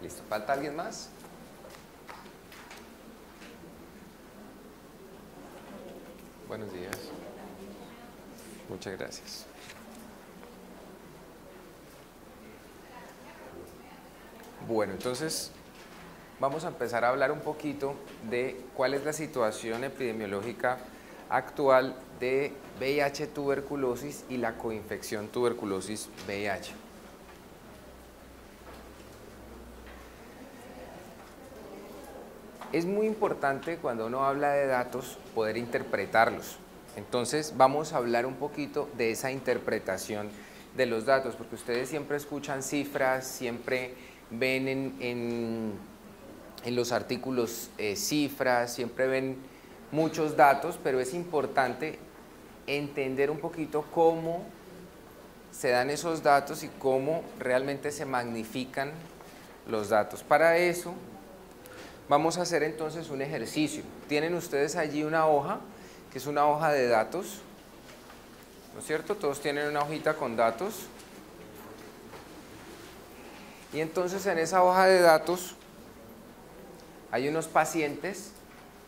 Listo. ¿Falta alguien más? Buenos días. Muchas gracias. Bueno, entonces vamos a empezar a hablar un poquito de cuál es la situación epidemiológica actual de VIH tuberculosis y la coinfección tuberculosis VIH. Es muy importante cuando uno habla de datos poder interpretarlos. Entonces vamos a hablar un poquito de esa interpretación de los datos, porque ustedes siempre escuchan cifras, siempre ven en los artículos cifras, siempre ven muchos datos, pero es importante entender un poquito cómo se dan esos datos y cómo realmente se magnifican los datos. Para eso vamos a hacer entonces un ejercicio. Tienen ustedes allí una hoja, que es una hoja de datos, ¿no es cierto? Todos tienen una hojita con datos. Y entonces en esa hoja de datos hay unos pacientes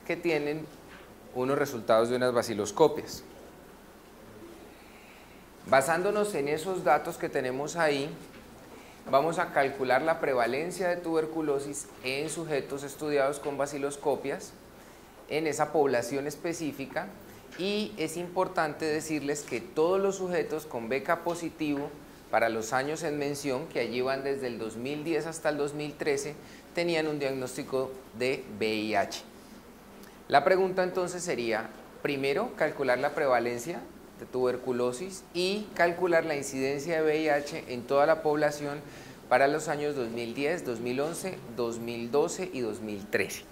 que tienen unos resultados de unas baciloscopias. Basándonos en esos datos que tenemos ahí, vamos a calcular la prevalencia de tuberculosis en sujetos estudiados con baciloscopias en esa población específica, y es importante decirles que todos los sujetos con BK positivo para los años en mención, que allí van desde el 2010 hasta el 2013, tenían un diagnóstico de VIH. La pregunta entonces sería, primero, calcular la prevalencia de tuberculosis y calcular la incidencia de VIH en toda la población para los años 2010, 2011, 2012 y 2013.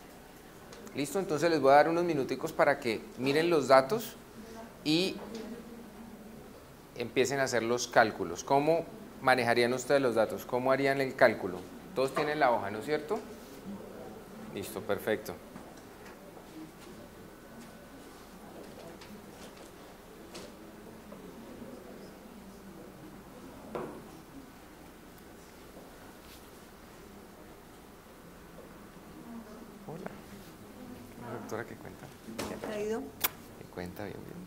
¿Listo? Entonces les voy a dar unos minuticos para que miren los datos y empiecen a hacer los cálculos. ¿Cómo manejarían ustedes los datos? ¿Cómo harían el cálculo? Todos tienen la hoja, ¿no es cierto? Listo, perfecto. Hola. ¿La doctora qué cuenta? ¿Te ha ido? ¿Qué cuenta? Bien, bien.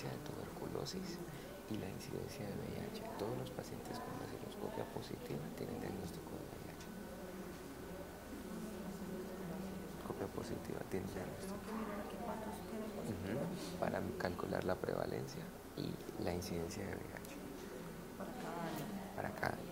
De tuberculosis y la incidencia de VIH, todos los pacientes con baciloscopias. baciloscopia positiva tiene diagnóstico de VIH. Copia positiva tiene diagnóstico. Para calcular la prevalencia y la incidencia de VIH. Para cada año.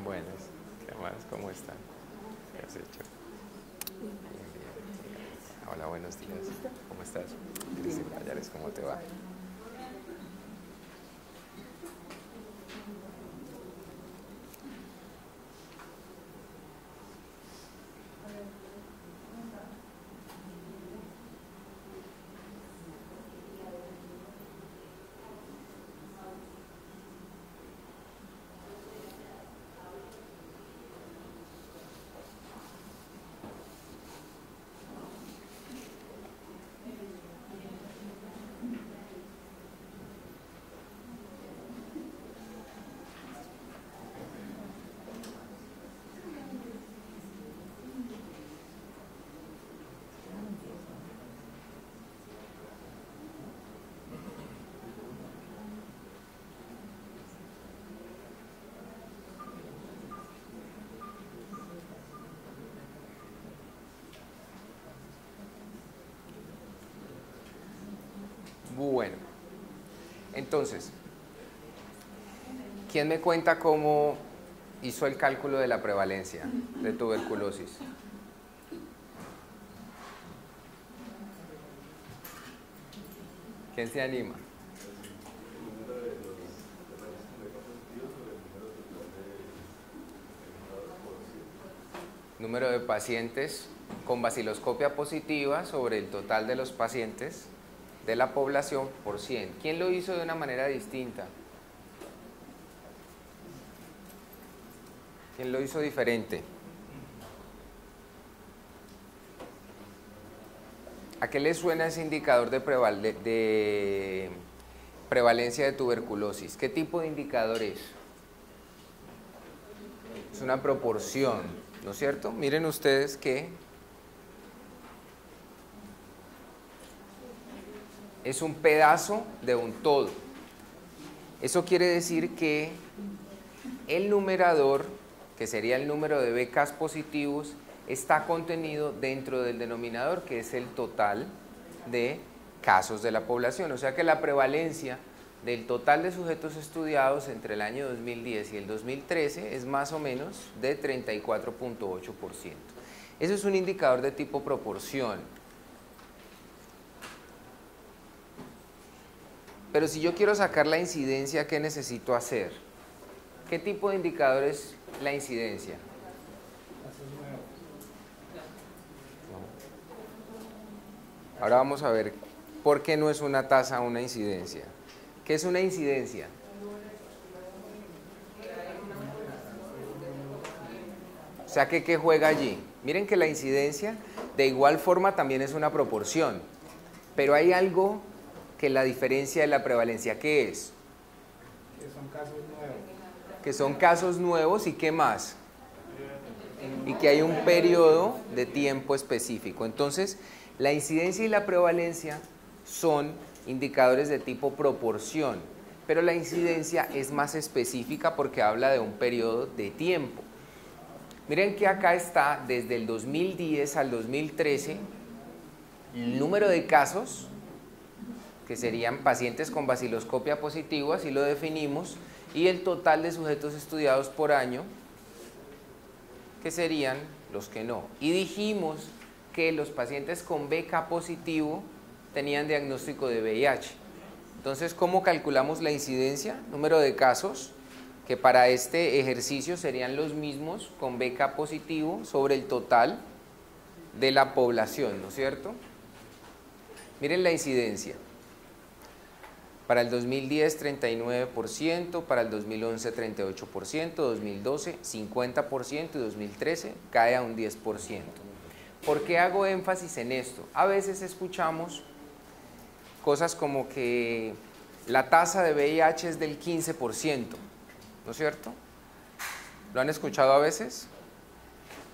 Buenas, ¿qué más? ¿Cómo están? ¿Qué has hecho? Bien, bien. Hola, buenos días. ¿Cómo estás? Cristina Payares, ¿cómo te va? Bueno, entonces, ¿quién me cuenta cómo hizo el cálculo de la prevalencia de tuberculosis? ¿Quién se anima? Número de pacientes con baciloscopia positiva sobre el total de los pacientes de la población por 100. ¿Quién lo hizo de una manera distinta? ¿Quién lo hizo diferente? ¿A qué le suena ese indicador de prevalencia de tuberculosis? ¿Qué tipo de indicador es? Es una proporción, ¿no es cierto? Miren ustedes que es un pedazo de un todo. Eso quiere decir que el numerador, que sería el número de BK positivos, está contenido dentro del denominador, que es el total de casos de la población. O sea que la prevalencia del total de sujetos estudiados entre el año 2010 y el 2013 es más o menos de 34.8%. Eso es un indicador de tipo proporción. Pero si yo quiero sacar la incidencia, ¿qué necesito hacer? ¿Qué tipo de indicador es la incidencia? Ahora vamos a ver por qué no es una tasa una incidencia. ¿Qué es una incidencia? O sea, ¿qué juega allí? Miren que la incidencia de igual forma también es una proporción, pero hay algo que la diferencia de la prevalencia. ¿Qué es? Que son casos nuevos. Que son casos nuevos y ¿qué más? Y que hay un periodo de tiempo específico. Entonces, la incidencia y la prevalencia son indicadores de tipo proporción, pero la incidencia es más específica porque habla de un periodo de tiempo. Miren que acá está desde el 2010 al 2013 el número de casos, que serían pacientes con baciloscopia positiva, así lo definimos, y el total de sujetos estudiados por año, que serían los que no. Y dijimos que los pacientes con BK positivo tenían diagnóstico de VIH. Entonces, ¿cómo calculamos la incidencia? Número de casos, que para este ejercicio serían los mismos con BK positivo sobre el total de la población, ¿no es cierto? Miren la incidencia. Para el 2010, 39%, para el 2011, 38%, 2012, 50% y 2013 cae a un 10%. ¿Por qué hago énfasis en esto? A veces escuchamos cosas como que la tasa de VIH es del 15%, ¿no es cierto? ¿Lo han escuchado a veces?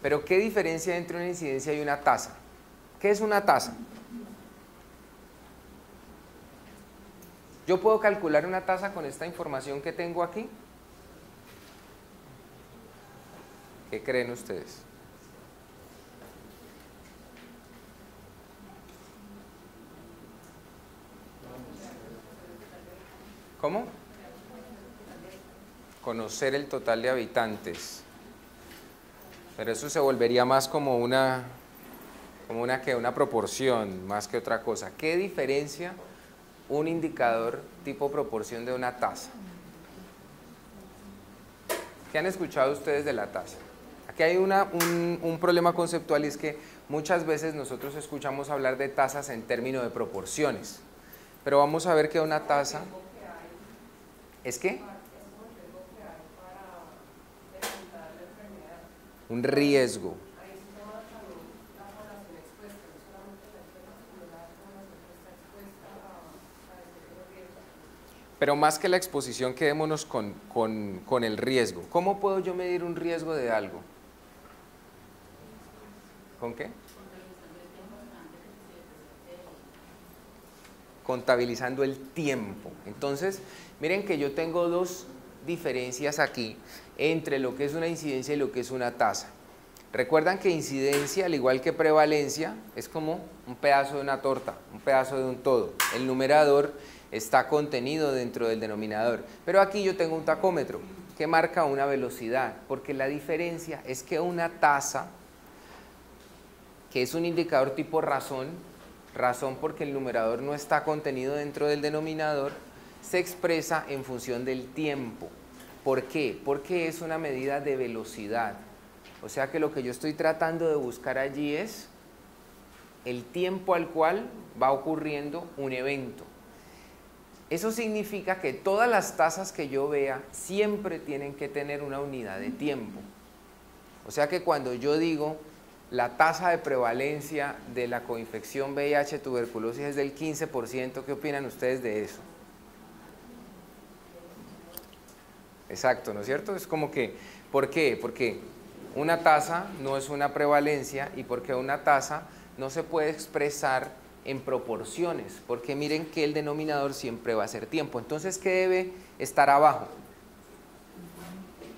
Pero ¿qué diferencia entre una incidencia y una tasa? ¿Qué es una tasa? ¿Yo puedo calcular una tasa con esta información que tengo aquí? ¿Qué creen ustedes? ¿Cómo? Conocer el total de habitantes. Pero eso se volvería más como una proporción, más que otra cosa. ¿Qué diferencia un indicador tipo proporción de una tasa? ¿Qué han escuchado ustedes de la tasa? Aquí hay un problema conceptual y es que muchas veces nosotros escuchamos hablar de tasas en términos de proporciones, pero vamos a ver que una tasa es ¿qué? Un riesgo. Pero más que la exposición, quedémonos con el riesgo. ¿Cómo puedo yo medir un riesgo de algo? ¿Con qué? Contabilizando el tiempo. Entonces, miren que yo tengo dos diferencias aquí entre lo que es una incidencia y lo que es una tasa. Recuerdan que incidencia, al igual que prevalencia, es como un pedazo de una torta, un pedazo de un todo. El numerador está contenido dentro del denominador. Pero aquí yo tengo un tacómetro que marca una velocidad, porque la diferencia es que una tasa, que es un indicador tipo razón porque el numerador no está contenido dentro del denominador, se expresa en función del tiempo. ¿Por qué? Porque es una medida de velocidad. O sea que lo que yo estoy tratando de buscar allí es el tiempo al cual va ocurriendo un evento. Eso significa que todas las tasas que yo vea siempre tienen que tener una unidad de tiempo. O sea que cuando yo digo la tasa de prevalencia de la coinfección VIH tuberculosis es del 15%, ¿qué opinan ustedes de eso? Exacto, ¿no es cierto? Es como que, ¿por qué? Porque una tasa no es una prevalencia y porque una tasa no se puede expresar en proporciones, porque miren que el denominador siempre va a ser tiempo. Entonces, ¿qué debe estar abajo?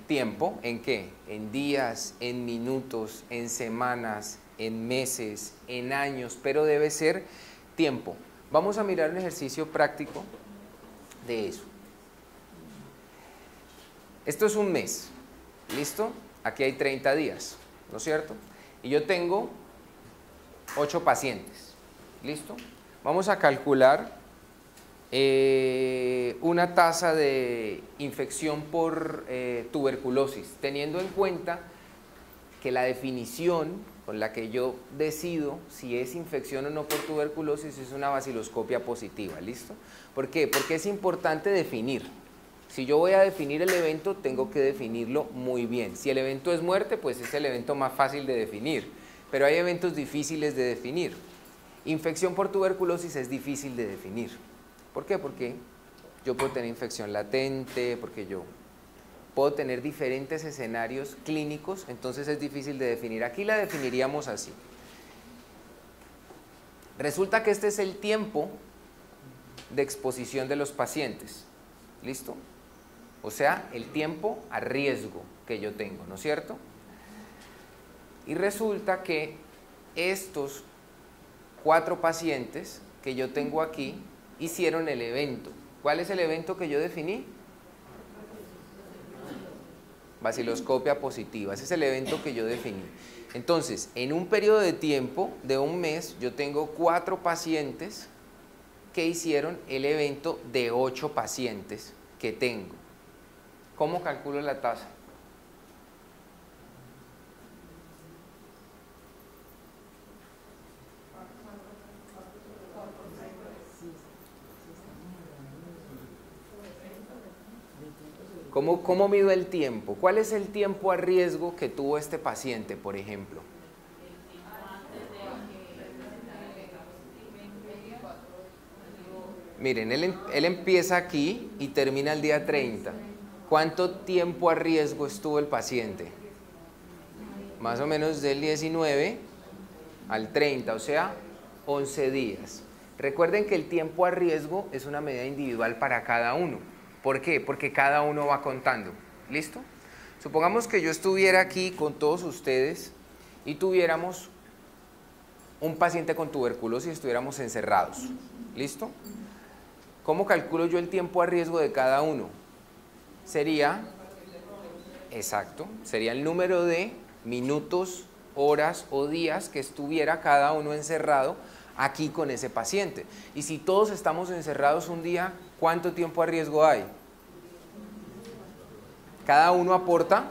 Tiempo, ¿en qué? En días, en minutos, en semanas, en meses, en años, pero debe ser tiempo. Vamos a mirar un ejercicio práctico de eso. Esto es un mes, ¿listo? Aquí hay 30 días, ¿no es cierto? Y yo tengo 8 pacientes, ¿listo? Vamos a calcular una tasa de infección por tuberculosis, teniendo en cuenta que la definición con la que yo decido si es infección o no por tuberculosis es una baciloscopia positiva, ¿listo? ¿Por qué? Porque es importante definir. Si yo voy a definir el evento, tengo que definirlo muy bien. Si el evento es muerte, pues es el evento más fácil de definir, pero hay eventos difíciles de definir. Infección por tuberculosis es difícil de definir. ¿Por qué? Porque yo puedo tener infección latente, porque yo puedo tener diferentes escenarios clínicos, entonces es difícil de definir. Aquí la definiríamos así. Resulta que este es el tiempo de exposición de los pacientes. ¿Listo? O sea, el tiempo a riesgo que yo tengo, ¿no es cierto? Y resulta que estos 4 pacientes que yo tengo aquí hicieron el evento. ¿Cuál es el evento que yo definí? Baciloscopia positiva. Ese es el evento que yo definí. Entonces, en un periodo de tiempo de un mes, yo tengo 4 pacientes que hicieron el evento de 8 pacientes que tengo. ¿Cómo calculo la tasa? ¿Cómo mido el tiempo? ¿Cuál es el tiempo a riesgo que tuvo este paciente, por ejemplo? Miren, él empieza aquí y termina el día 30. ¿Cuánto tiempo a riesgo estuvo el paciente? Más o menos del 19 al 30, o sea, 11 días. Recuerden que el tiempo a riesgo es una medida individual para cada uno. ¿Por qué? Porque cada uno va contando. ¿Listo? Supongamos que yo estuviera aquí con todos ustedes y tuviéramos un paciente con tuberculosis y estuviéramos encerrados. ¿Listo? ¿Cómo calculo yo el tiempo a riesgo de cada uno? Sería, exacto, sería el número de minutos, horas o días que estuviera cada uno encerrado aquí con ese paciente. Y si todos estamos encerrados un día, ¿cuánto tiempo a riesgo hay? Cada uno aporta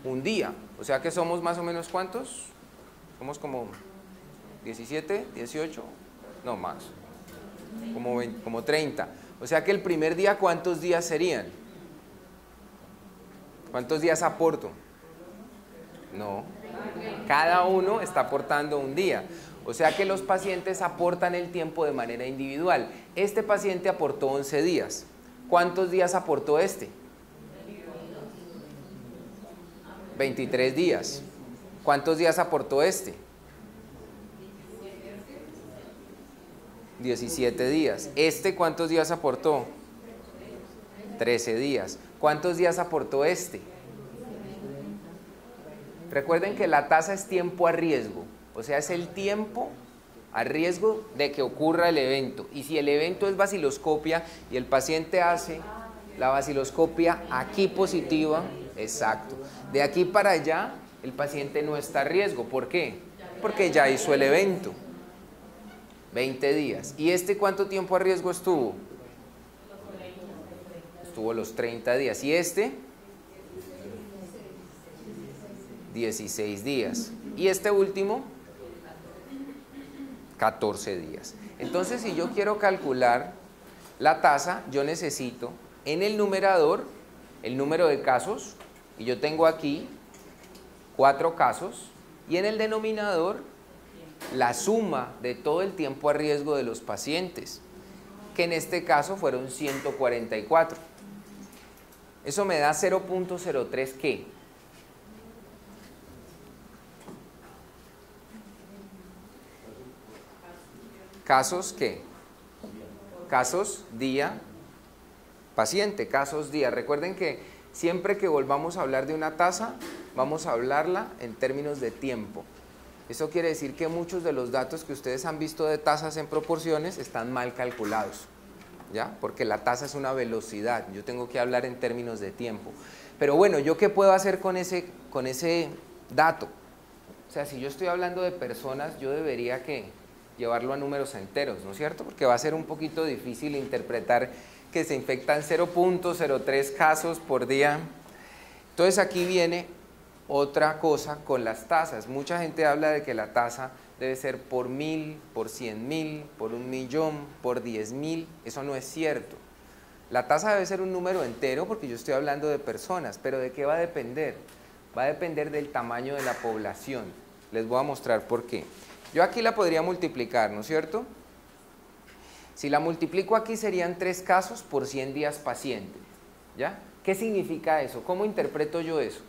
un día. O sea que somos más o menos ¿cuántos? Somos como 17, 18, no más, como 30. O sea que el primer día, ¿cuántos días serían? ¿Cuántos días aporto? No, cada uno está aportando un día. O sea que los pacientes aportan el tiempo de manera individual. Este paciente aportó 11 días. ¿Cuántos días aportó este? 23 días. ¿Cuántos días aportó este? 17 días. ¿Este cuántos días aportó? 13 días. ¿Cuántos días aportó este? Recuerden que la tasa es tiempo a riesgo, o sea, es el tiempo a riesgo de que ocurra el evento. Y si el evento es baciloscopia y el paciente hace la baciloscopia aquí positiva, exacto, de aquí para allá el paciente no está a riesgo. ¿Por qué? Porque ya hizo el evento. 20 días. ¿Y este cuánto tiempo a riesgo estuvo? Estuvo los 30 días. ¿Y este? 16 días. ¿Y este último? 14 días. Entonces, si yo quiero calcular la tasa, yo necesito en el numerador el número de casos, y yo tengo aquí 4 casos, y en el denominador la suma de todo el tiempo a riesgo de los pacientes, que en este caso fueron 144. Eso me da 0.03 ¿qué? Casos ¿qué? Casos día paciente, casos día. Recuerden que siempre que volvamos a hablar de una tasa, vamos a hablarla en términos de tiempo. Eso quiere decir que muchos de los datos que ustedes han visto de tasas en proporciones están mal calculados, ¿ya? Porque la tasa es una velocidad, yo tengo que hablar en términos de tiempo. Pero bueno, ¿yo qué puedo hacer con ese dato? O sea, si yo estoy hablando de personas, yo debería que llevarlo a números enteros, ¿no es cierto? Porque va a ser un poquito difícil interpretar que se infectan 0.03 casos por día. Entonces aquí viene otra cosa con las tasas. Mucha gente habla de que la tasa debe ser por 1000, por 100.000, por 1.000.000, por 10.000. Eso no es cierto. La tasa debe ser un número entero porque yo estoy hablando de personas, pero ¿de qué va a depender? Va a depender del tamaño de la población. Les voy a mostrar por qué. Yo aquí la podría multiplicar, ¿no es cierto? Si la multiplico aquí serían 3 casos por 100 días paciente. ¿Ya? ¿Qué significa eso? ¿Cómo interpreto yo eso?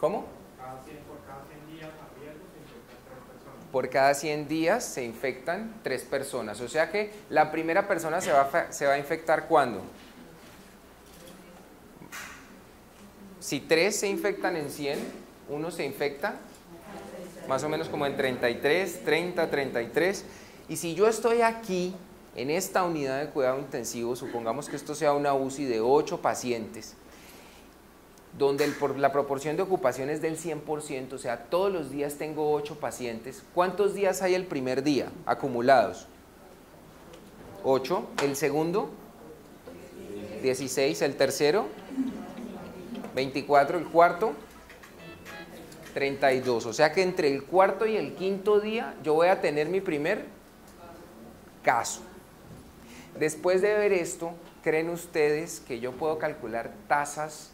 ¿Cómo? Por cada 100 días se infectan 3 personas. O sea que la primera persona se va a infectar ¿cuándo? Si 3 se infectan en 100, uno se infecta más o menos como en 33, 30, 33. Y si yo estoy aquí, en esta unidad de cuidado intensivo, supongamos que esto sea una UCI de 8 pacientes, donde la proporción de ocupación es del 100%, o sea, todos los días tengo 8 pacientes. ¿Cuántos días hay el primer día acumulados? 8. ¿El segundo? 16. ¿El tercero? 24. ¿El cuarto? 32. O sea que entre el cuarto y el quinto día yo voy a tener mi primer caso. Después de ver esto, ¿creen ustedes que yo puedo calcular tasas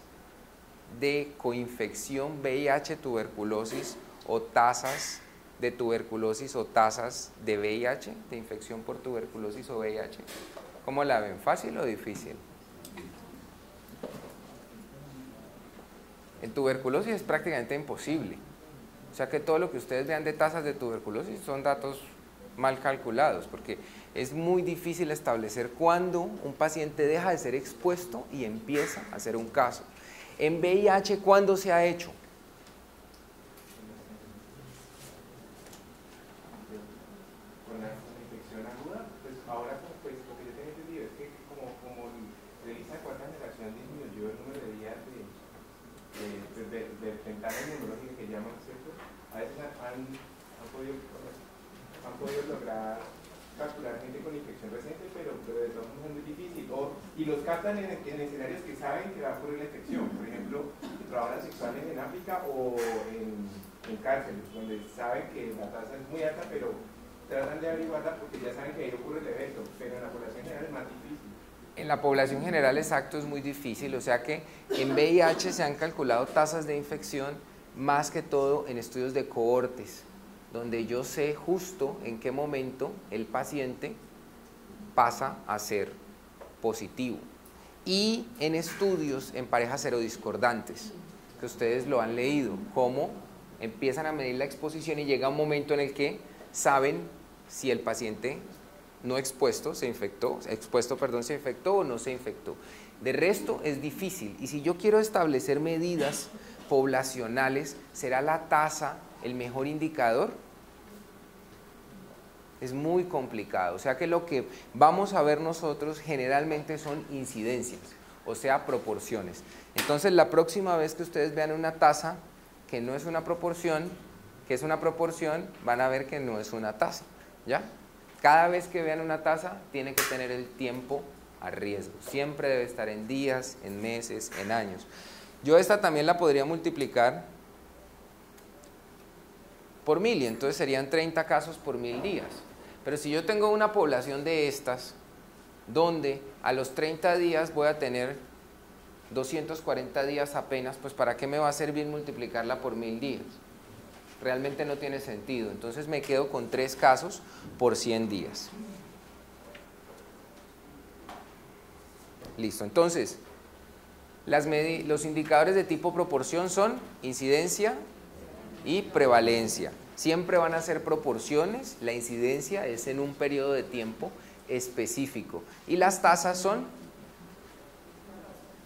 de coinfección VIH, tuberculosis, o tasas de tuberculosis o tasas de VIH, de infección por tuberculosis o VIH? ¿Cómo la ven? ¿Fácil o difícil? En tuberculosis es prácticamente imposible. O sea que todo lo que ustedes vean de tasas de tuberculosis son datos mal calculados, porque es muy difícil establecer cuándo un paciente deja de ser expuesto y empieza a ser un caso. En VIH, ¿cuándo se ha hecho? Con la infección aguda, pues ahora pues, lo que yo tengo entendido es que como revisa cuarta generación disminuyó el número de días de ventana inmunológica que llaman, ¿cierto? A veces han podido lograr capturar gente con infección reciente, pero de todos modos es muy difícil. Y los captan en escenarios que saben que va a ocurrir la infección, por ejemplo, trabajadoras sexuales en África o en cárceles, donde saben que la tasa es muy alta, pero tratan de averiguarla porque ya saben que ahí ocurre el evento, pero en la población general es más difícil. En la población general, exacto, es muy difícil, o sea que en VIH se han calculado tasas de infección más que todo en estudios de cohortes, donde yo sé justo en qué momento el paciente pasa a ser positivo. Y en estudios en parejas serodiscordantes, que ustedes lo han leído, cómo empiezan a medir la exposición y llega un momento en el que saben si el paciente no expuesto se infectó o no se infectó. De resto es difícil, y si yo quiero establecer medidas poblacionales, ¿será la tasa el mejor indicador? Es muy complicado, o sea que lo que vamos a ver nosotros generalmente son incidencias, o sea, proporciones. Entonces la próxima vez que ustedes vean una tasa que no es una proporción, que es una proporción, van a ver que no es una tasa, ¿ya? Cada vez que vean una tasa, tiene que tener el tiempo a riesgo. Siempre debe estar en días, en meses, en años. Yo esta también la podría multiplicar por 1000, y entonces serían 30 casos por 1000 días. Pero si yo tengo una población de estas, donde a los 30 días voy a tener 240 días apenas, pues ¿para qué me va a servir multiplicarla por 1000 días? Realmente no tiene sentido. Entonces me quedo con 3 casos por 100 días. Listo. Entonces, los indicadores de tipo proporción son incidencia y prevalencia. Siempre van a ser proporciones. La incidencia es en un periodo de tiempo específico. Y las tasas son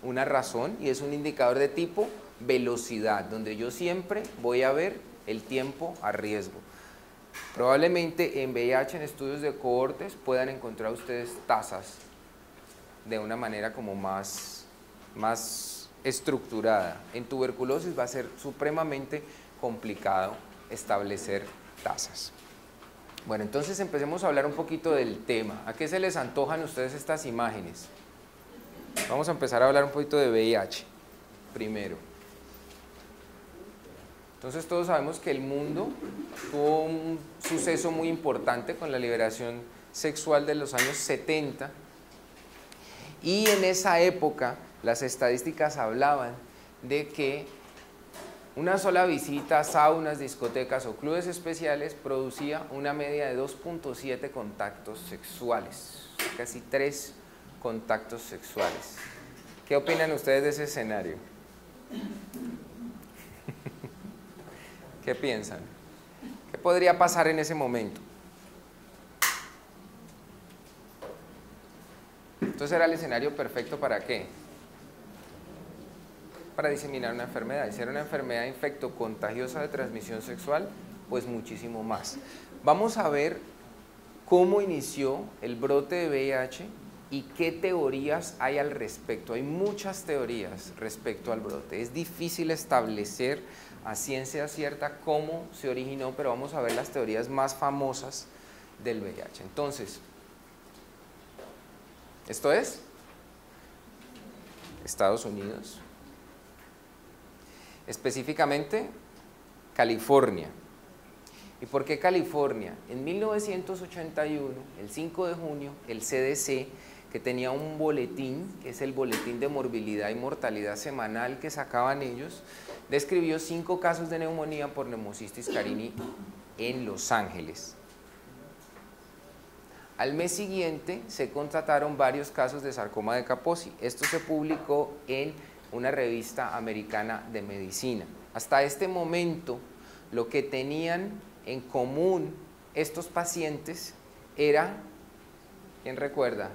una razón y es un indicador de tipo velocidad, donde yo siempre voy a ver el tiempo a riesgo. Probablemente en VIH, en estudios de cohortes, puedan encontrar ustedes tasas de una manera como más estructurada. En tuberculosis va a ser supremamente complicado establecer tasas. Bueno, entonces empecemos a hablar un poquito del tema. ¿A qué se les antojan a ustedes estas imágenes? Vamos a empezar a hablar un poquito de VIH primero. Entonces todos sabemos que el mundo tuvo un suceso muy importante con la liberación sexual de los años 70, y en esa época las estadísticas hablaban de que una sola visita a saunas, discotecas o clubes especiales producía una media de 2.7 contactos sexuales, casi 3 contactos sexuales. ¿Qué opinan ustedes de ese escenario? ¿Qué piensan? ¿Qué podría pasar en ese momento? Entonces era el escenario perfecto ¿para qué? Para diseminar una enfermedad. Y si era una enfermedad infectocontagiosa de transmisión sexual, pues muchísimo más. Vamos a ver cómo inició el brote de VIH y qué teorías hay al respecto. Hay muchas teorías respecto al brote. Es difícil establecer a ciencia cierta cómo se originó, pero vamos a ver las teorías más famosas del VIH. Entonces, esto es Estados Unidos, específicamente California. ¿Y por qué California? En 1981, el 5 de junio, el CDC, que tenía un boletín, que es el boletín de morbilidad y mortalidad semanal que sacaban ellos, describió 5 casos de neumonía por Pneumocystis carini en Los Ángeles. Al mes siguiente se constataron varios casos de sarcoma de Kaposi. Esto se publicó en una revista americana de medicina. Hasta este momento, lo que tenían en común estos pacientes era, ¿quién recuerda?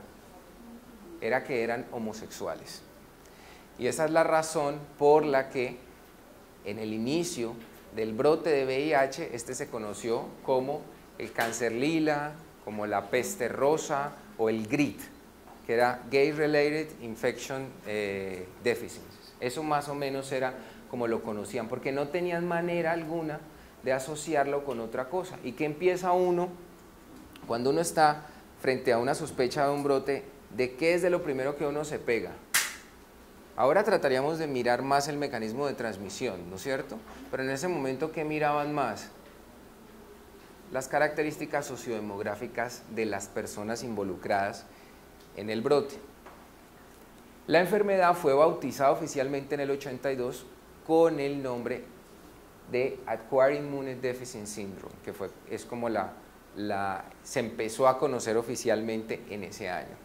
Era que eran homosexuales. Y esa es la razón por la que en el inicio del brote de VIH, este se conoció como el cáncer lila, como la peste rosa o el GRID, que era Gay Related Infection Deficiencies. Eso más o menos era como lo conocían, porque no tenían manera alguna de asociarlo con otra cosa. ¿Y qué empieza uno cuando uno está frente a una sospecha de un brote? ¿De qué es de lo primero que uno se pega? Ahora trataríamos de mirar más el mecanismo de transmisión, ¿no es cierto? Pero en ese momento, ¿qué miraban más? Las características sociodemográficas de las personas involucradas en el brote. La enfermedad fue bautizada oficialmente en el 82 con el nombre de Acquired Immunodeficiency Syndrome, que es como se empezó a conocer oficialmente en ese año.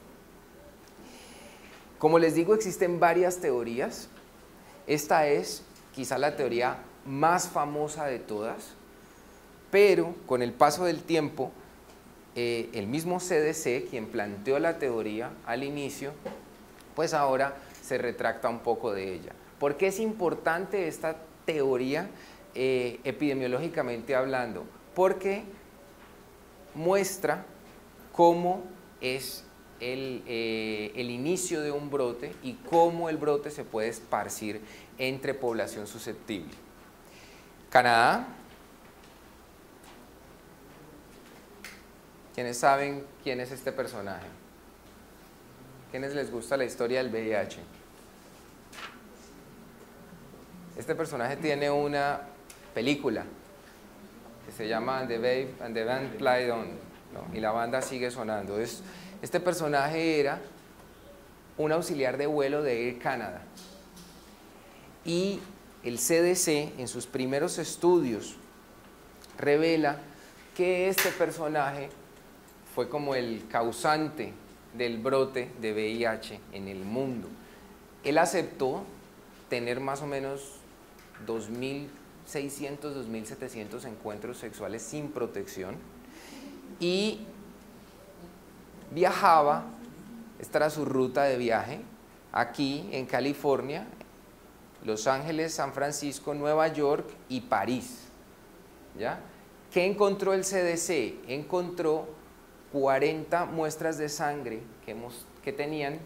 Como les digo, existen varias teorías. Esta es quizá la teoría más famosa de todas, pero con el paso del tiempo, el mismo CDC, quien planteó la teoría al inicio, pues ahora se retracta un poco de ella. ¿Por qué es importante esta teoría epidemiológicamente hablando? Porque muestra cómo es el inicio de un brote y cómo el brote se puede esparcir entre población susceptible. Canadá. ¿Quiénes saben quién es este personaje? ¿Quiénes les gusta la historia del VIH? Este personaje tiene una película que se llama The Babe and the Band Played On, ¿no? Y la banda sigue sonando. Este personaje era un auxiliar de vuelo de Air Canada. Y el CDC, en sus primeros estudios, revela que este personaje fue como el causante del brote de VIH en el mundo. Él aceptó tener más o menos 2.600, 2.700 encuentros sexuales sin protección y viajaba, esta era su ruta de viaje, aquí en California, Los Ángeles, San Francisco, Nueva York y París. ¿Ya? ¿Qué encontró el CDC? Encontró 40 muestras de sangre que tenían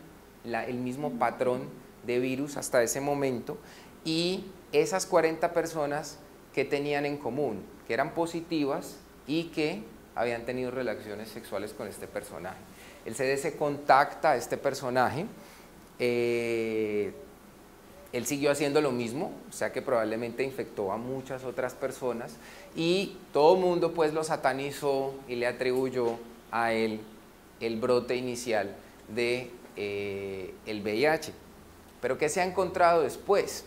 el mismo patrón de virus hasta ese momento, y esas 40 personas ¿qué tenían en común? Que eran positivas y que habían tenido relaciones sexuales con este personaje. El CDC contacta a este personaje, él siguió haciendo lo mismo, o sea que probablemente infectó a muchas otras personas y todo el mundo pues lo satanizó y le atribuyó a él el brote inicial de el VIH. Pero ¿qué se ha encontrado después?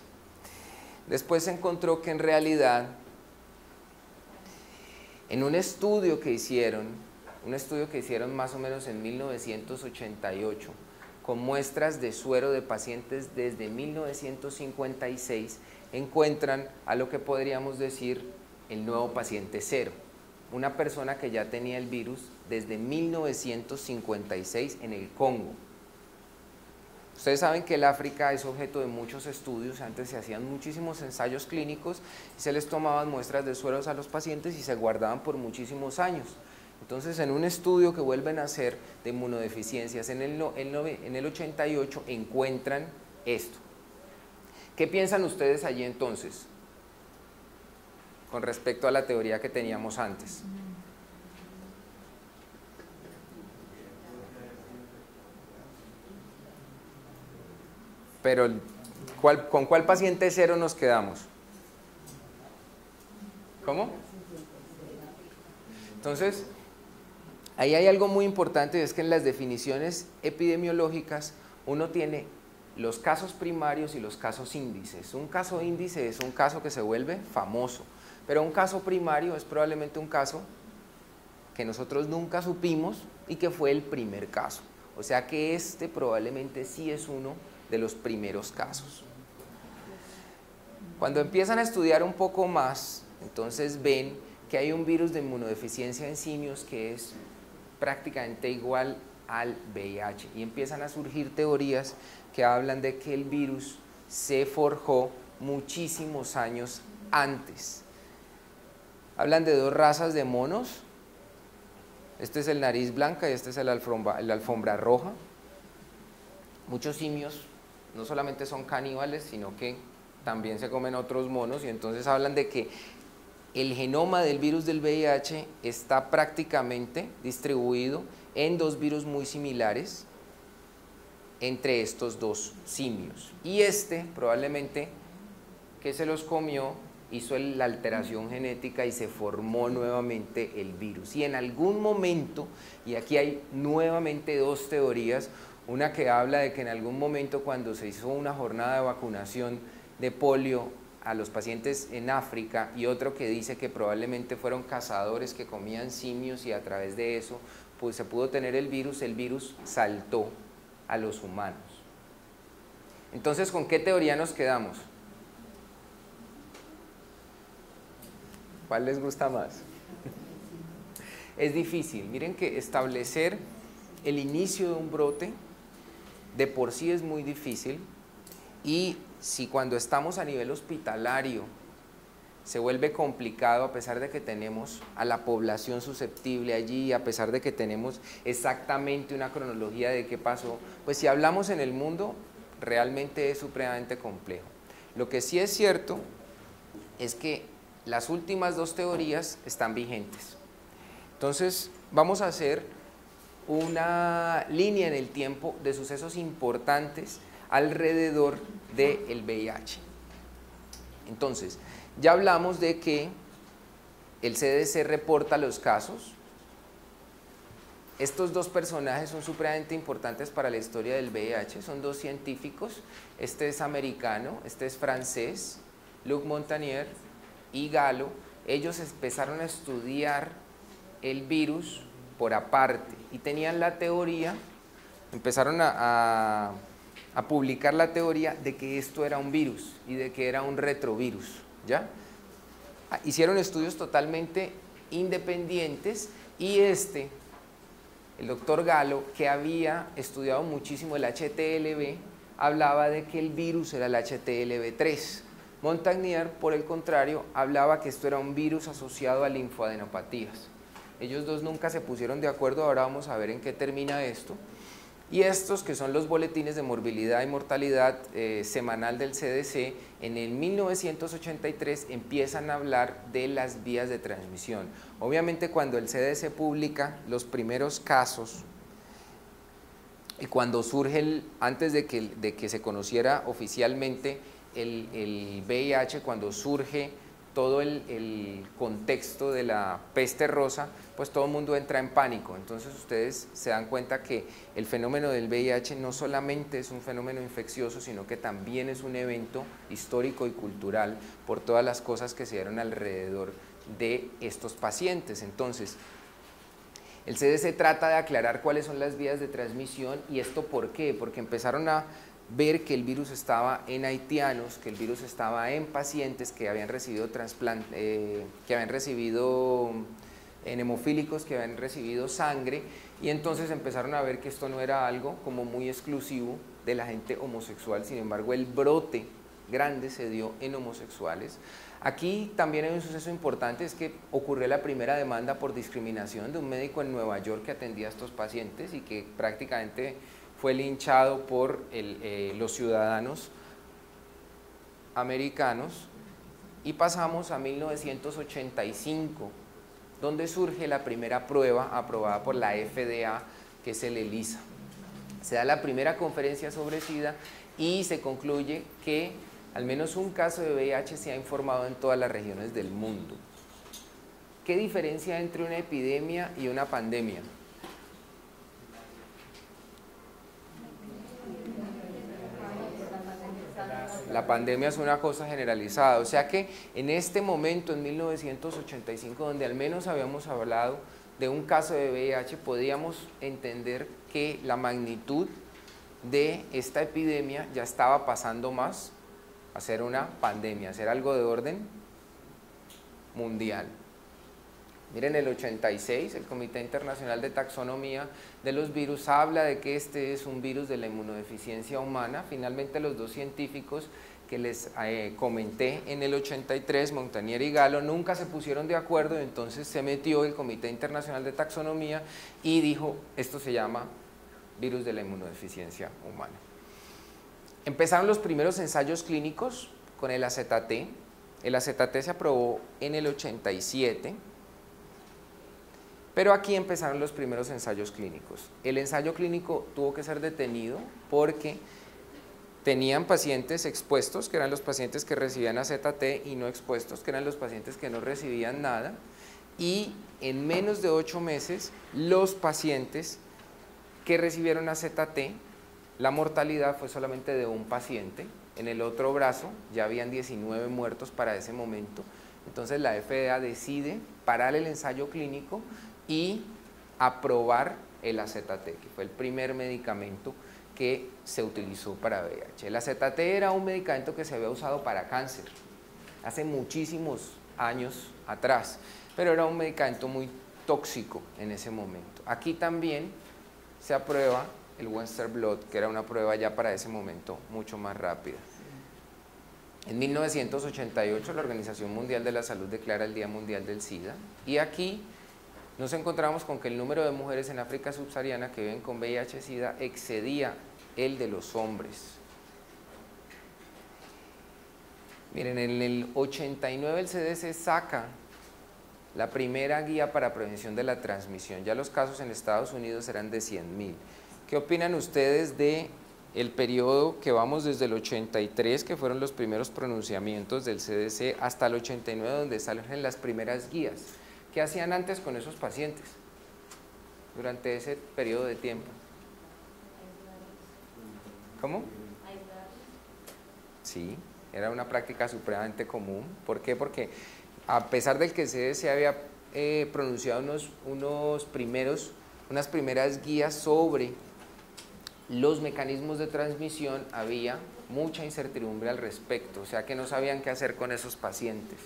Después se encontró que en realidad en un estudio que hicieron más o menos en 1988, con muestras de suero de pacientes desde 1956, encuentran a lo que podríamos decir el nuevo paciente cero, una persona que ya tenía el virus desde 1956 en el Congo. Ustedes saben que el África es objeto de muchos estudios, antes se hacían muchísimos ensayos clínicos y se les tomaban muestras de sueros a los pacientes y se guardaban por muchísimos años. Entonces, en un estudio que vuelven a hacer de inmunodeficiencias en el 88 encuentran esto. ¿Qué piensan ustedes allí entonces con respecto a la teoría que teníamos antes? Pero, ¿con cuál paciente cero nos quedamos? ¿Cómo? Entonces, ahí hay algo muy importante, es que en las definiciones epidemiológicas uno tiene los casos primarios y los casos índices. Un caso índice es un caso que se vuelve famoso, pero un caso primario es probablemente un caso que nosotros nunca supimos y que fue el primer caso. O sea que este probablemente sí es uno de los primeros casos. Cuando empiezan a estudiar un poco más, entonces ven que hay un virus de inmunodeficiencia en simios que es prácticamente igual al VIH y empiezan a surgir teorías que hablan de que el virus se forjó muchísimos años antes. Hablan de dos razas de monos, este es el nariz blanca y este es el alfombra roja. Muchos simios no solamente son caníbales, sino que también se comen otros monos y entonces hablan de que el genoma del virus del VIH está prácticamente distribuido en dos virus muy similares entre estos dos simios. Y este probablemente que se los comió hizo la alteración genética y se formó nuevamente el virus. Y en algún momento, y aquí hay nuevamente dos teorías, una que habla de que en algún momento cuando se hizo una jornada de vacunación de polio a los pacientes en África y otro que dice que probablemente fueron cazadores que comían simios y a través de eso pues se pudo tener el virus saltó a los humanos. Entonces, ¿con qué teoría nos quedamos? ¿Cuál les gusta más? Es difícil, miren que establecer el inicio de un brote de por sí es muy difícil y si cuando estamos a nivel hospitalario se vuelve complicado a pesar de que tenemos a la población susceptible allí, a pesar de que tenemos exactamente una cronología de qué pasó, pues si hablamos en el mundo realmente es supremamente complejo. Lo que sí es cierto es que las últimas dos teorías están vigentes. Entonces vamos a hacer una línea en el tiempo de sucesos importantes alrededor del VIH. Entonces, ya hablamos de que el CDC reporta los casos. Estos dos personajes son supremamente importantes para la historia del VIH, son dos científicos, este es americano, este es francés, Luc Montagnier y Gallo. Ellos empezaron a estudiar el virus por aparte y tenían la teoría, empezaron a publicar la teoría de que esto era un virus y de que era un retrovirus, ¿ya? Hicieron estudios totalmente independientes y el doctor Gallo, que había estudiado muchísimo el HTLV, hablaba de que el virus era el HTLV3. Montagnier, por el contrario, hablaba que esto era un virus asociado a linfoadenopatías. Ellos dos nunca se pusieron de acuerdo, ahora vamos a ver en qué termina esto. Y estos, que son los boletines de morbilidad y mortalidad semanal del CDC, en el 1983 empiezan a hablar de las vías de transmisión. Obviamente cuando el CDC publica los primeros casos, y cuando surge, antes de que se conociera oficialmente el VIH, cuando surge todo el contexto de la peste rosa, pues todo el mundo entra en pánico. Entonces ustedes se dan cuenta que el fenómeno del VIH no solamente es un fenómeno infeccioso, sino que también es un evento histórico y cultural por todas las cosas que se dieron alrededor de estos pacientes. Entonces, el CDC trata de aclarar cuáles son las vías de transmisión. ¿Y esto por qué? Porque empezaron a ver que el virus estaba en haitianos, que el virus estaba en pacientes que habían recibido en hemofílicos, que habían recibido sangre, y entonces empezaron a ver que esto no era algo como muy exclusivo de la gente homosexual. Sin embargo, el brote grande se dio en homosexuales. Aquí también hay un suceso importante, es que ocurrió la primera demanda por discriminación de un médico en Nueva York que atendía a estos pacientes y que prácticamente fue linchado por los ciudadanos americanos. Y pasamos a 1985, donde surge la primera prueba aprobada por la FDA, que es el ELISA. Se da la primera conferencia sobre SIDA y se concluye que al menos un caso de VIH se ha informado en todas las regiones del mundo. ¿Qué diferencia hay entre una epidemia y una pandemia? La pandemia es una cosa generalizada, o sea que en este momento, en 1985, donde al menos habíamos hablado de un caso de VIH, podíamos entender que la magnitud de esta epidemia ya estaba pasando más a ser una pandemia, a ser algo de orden mundial. Miren, el 86, el Comité Internacional de Taxonomía de los Virus habla de que este es un virus de la inmunodeficiencia humana. Finalmente, los dos científicos que les comenté en el 83, Montagnier y Gallo, nunca se pusieron de acuerdo, entonces se metió el Comité Internacional de Taxonomía y dijo, esto se llama virus de la inmunodeficiencia humana. Empezaron los primeros ensayos clínicos con el AZT. El AZT se aprobó en el 87, pero aquí empezaron los primeros ensayos clínicos. El ensayo clínico tuvo que ser detenido porque tenían pacientes expuestos, que eran los pacientes que recibían AZT, y no expuestos, que eran los pacientes que no recibían nada, y en menos de 8 meses los pacientes que recibieron AZT, la mortalidad fue solamente de un paciente. En el otro brazo ya habían 19 muertos para ese momento. Entonces la FDA decide parar el ensayo clínico y aprobar el AZT, que fue el primer medicamento que se utilizó para VIH. El AZT era un medicamento que se había usado para cáncer hace muchísimos años atrás, pero era un medicamento muy tóxico en ese momento. Aquí también se aprueba el Western Blot, que era una prueba ya para ese momento mucho más rápida. En 1988 la Organización Mundial de la Salud declara el Día Mundial del SIDA, y aquí nos encontramos con que el número de mujeres en África subsahariana que viven con VIH-Sida excedía el de los hombres. Miren, en el 89 el CDC saca la primera guía para prevención de la transmisión. Ya los casos en Estados Unidos eran de 100.000. ¿Qué opinan ustedes de el periodo que vamos desde el 83, que fueron los primeros pronunciamientos del CDC, hasta el 89, donde salen las primeras guías? ¿Qué hacían antes con esos pacientes durante ese periodo de tiempo? ¿Cómo? Sí, era una práctica supremamente común. ¿Por qué? Porque a pesar de que el CDC había pronunciado unas primeras guías sobre los mecanismos de transmisión, había mucha incertidumbre al respecto, o sea que no sabían qué hacer con esos pacientes.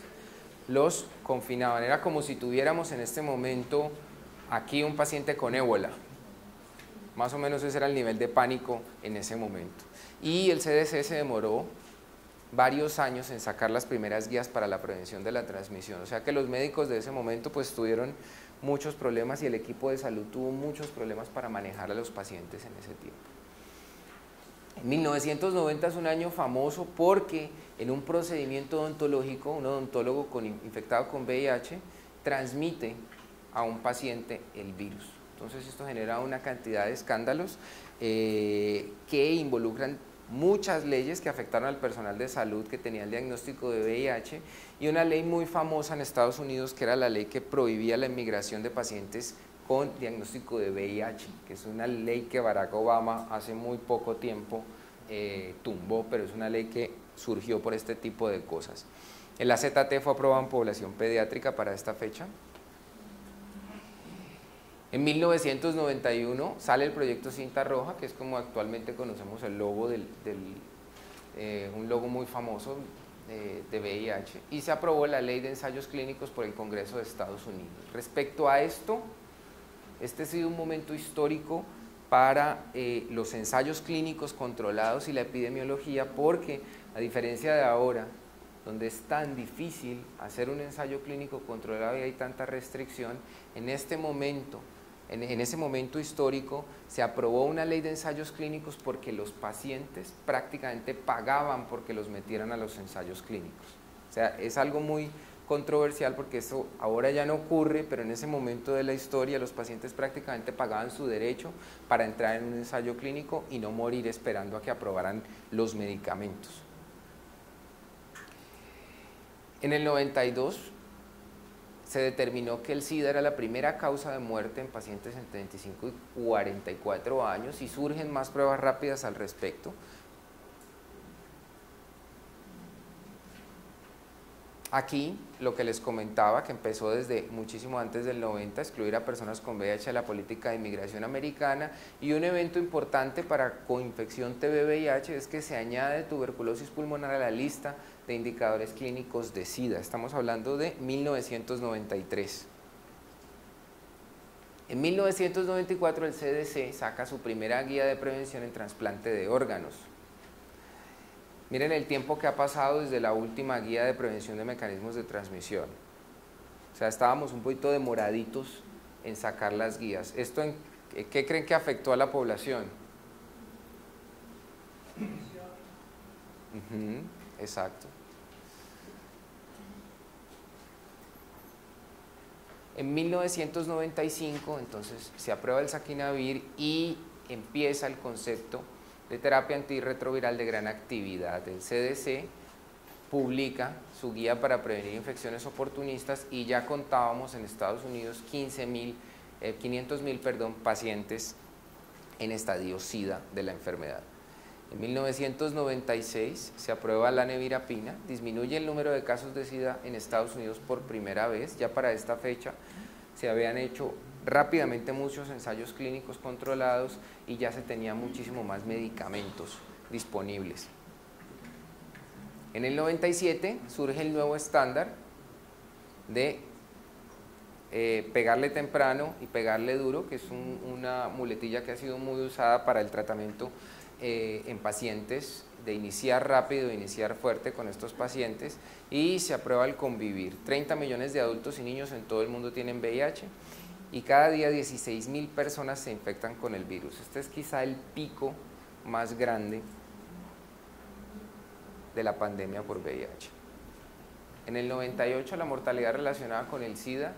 Los confinaban, era como si tuviéramos en este momento aquí un paciente con ébola. Más o menos ese era el nivel de pánico en ese momento. Y el CDC se demoró varios años en sacar las primeras guías para la prevención de la transmisión. O sea que los médicos de ese momento pues tuvieron muchos problemas y el equipo de salud tuvo muchos problemas para manejar a los pacientes en ese tiempo. En 1990 es un año famoso porque en un procedimiento odontológico, un odontólogo infectado con VIH transmite a un paciente el virus. Entonces esto genera una cantidad de escándalos que involucran muchas leyes que afectaron al personal de salud que tenía el diagnóstico de VIH y una ley muy famosa en Estados Unidos que era la ley que prohibía la inmigración de pacientes con diagnóstico de VIH, que es una ley que Barack Obama hace muy poco tiempo tumbó, pero es una ley que surgió por este tipo de cosas. El AZT fue aprobado en población pediátrica para esta fecha. En 1991 sale el proyecto Cinta Roja, que es como actualmente conocemos el logo un logo muy famoso de VIH, y se aprobó la ley de ensayos clínicos por el Congreso de Estados Unidos. Respecto a esto, este ha sido un momento histórico para los ensayos clínicos controlados y la epidemiología, porque a diferencia de ahora, donde es tan difícil hacer un ensayo clínico controlado y hay tanta restricción, en ese momento histórico se aprobó una ley de ensayos clínicos porque los pacientes prácticamente pagaban porque los metieran a los ensayos clínicos. O sea, es algo muy controversial porque eso ahora ya no ocurre, pero en ese momento de la historia los pacientes prácticamente pagaban su derecho para entrar en un ensayo clínico y no morir esperando a que aprobaran los medicamentos. En el 92 se determinó que el SIDA era la primera causa de muerte en pacientes entre 35 y 44 años y surgen más pruebas rápidas al respecto. Aquí lo que les comentaba, que empezó desde muchísimo antes del 90, excluir a personas con VIH de la política de inmigración americana, y un evento importante para coinfección TB-VIH es que se añade tuberculosis pulmonar a la lista de indicadores clínicos de SIDA. Estamos hablando de 1993. En 1994 el CDC saca su primera guía de prevención en trasplante de órganos. Miren el tiempo que ha pasado desde la última guía de prevención de mecanismos de transmisión. O sea, estábamos un poquito demoraditos en sacar las guías. ¿Esto qué creen que afectó a la población? Exacto. En 1995, entonces, se aprueba el Saquinavir y empieza el concepto de terapia antirretroviral de gran actividad. El CDC publica su guía para prevenir infecciones oportunistas y ya contábamos en Estados Unidos 500.000 pacientes en estadio SIDA de la enfermedad. En 1996 se aprueba la nevirapina, disminuye el número de casos de SIDA en Estados Unidos por primera vez. Ya para esta fecha se habían hecho rápidamente muchos ensayos clínicos controlados y ya se tenía muchísimo más medicamentos disponibles. En el 97 surge el nuevo estándar de pegarle temprano y pegarle duro, que es una muletilla que ha sido muy usada para el tratamiento en pacientes, de iniciar rápido, de iniciar fuerte con estos pacientes, y se aprueba el Convivir. 30 millones de adultos y niños en todo el mundo tienen VIH y cada día 16.000 personas se infectan con el virus. Este es quizá el pico más grande de la pandemia por VIH. En el 98 la mortalidad relacionada con el SIDA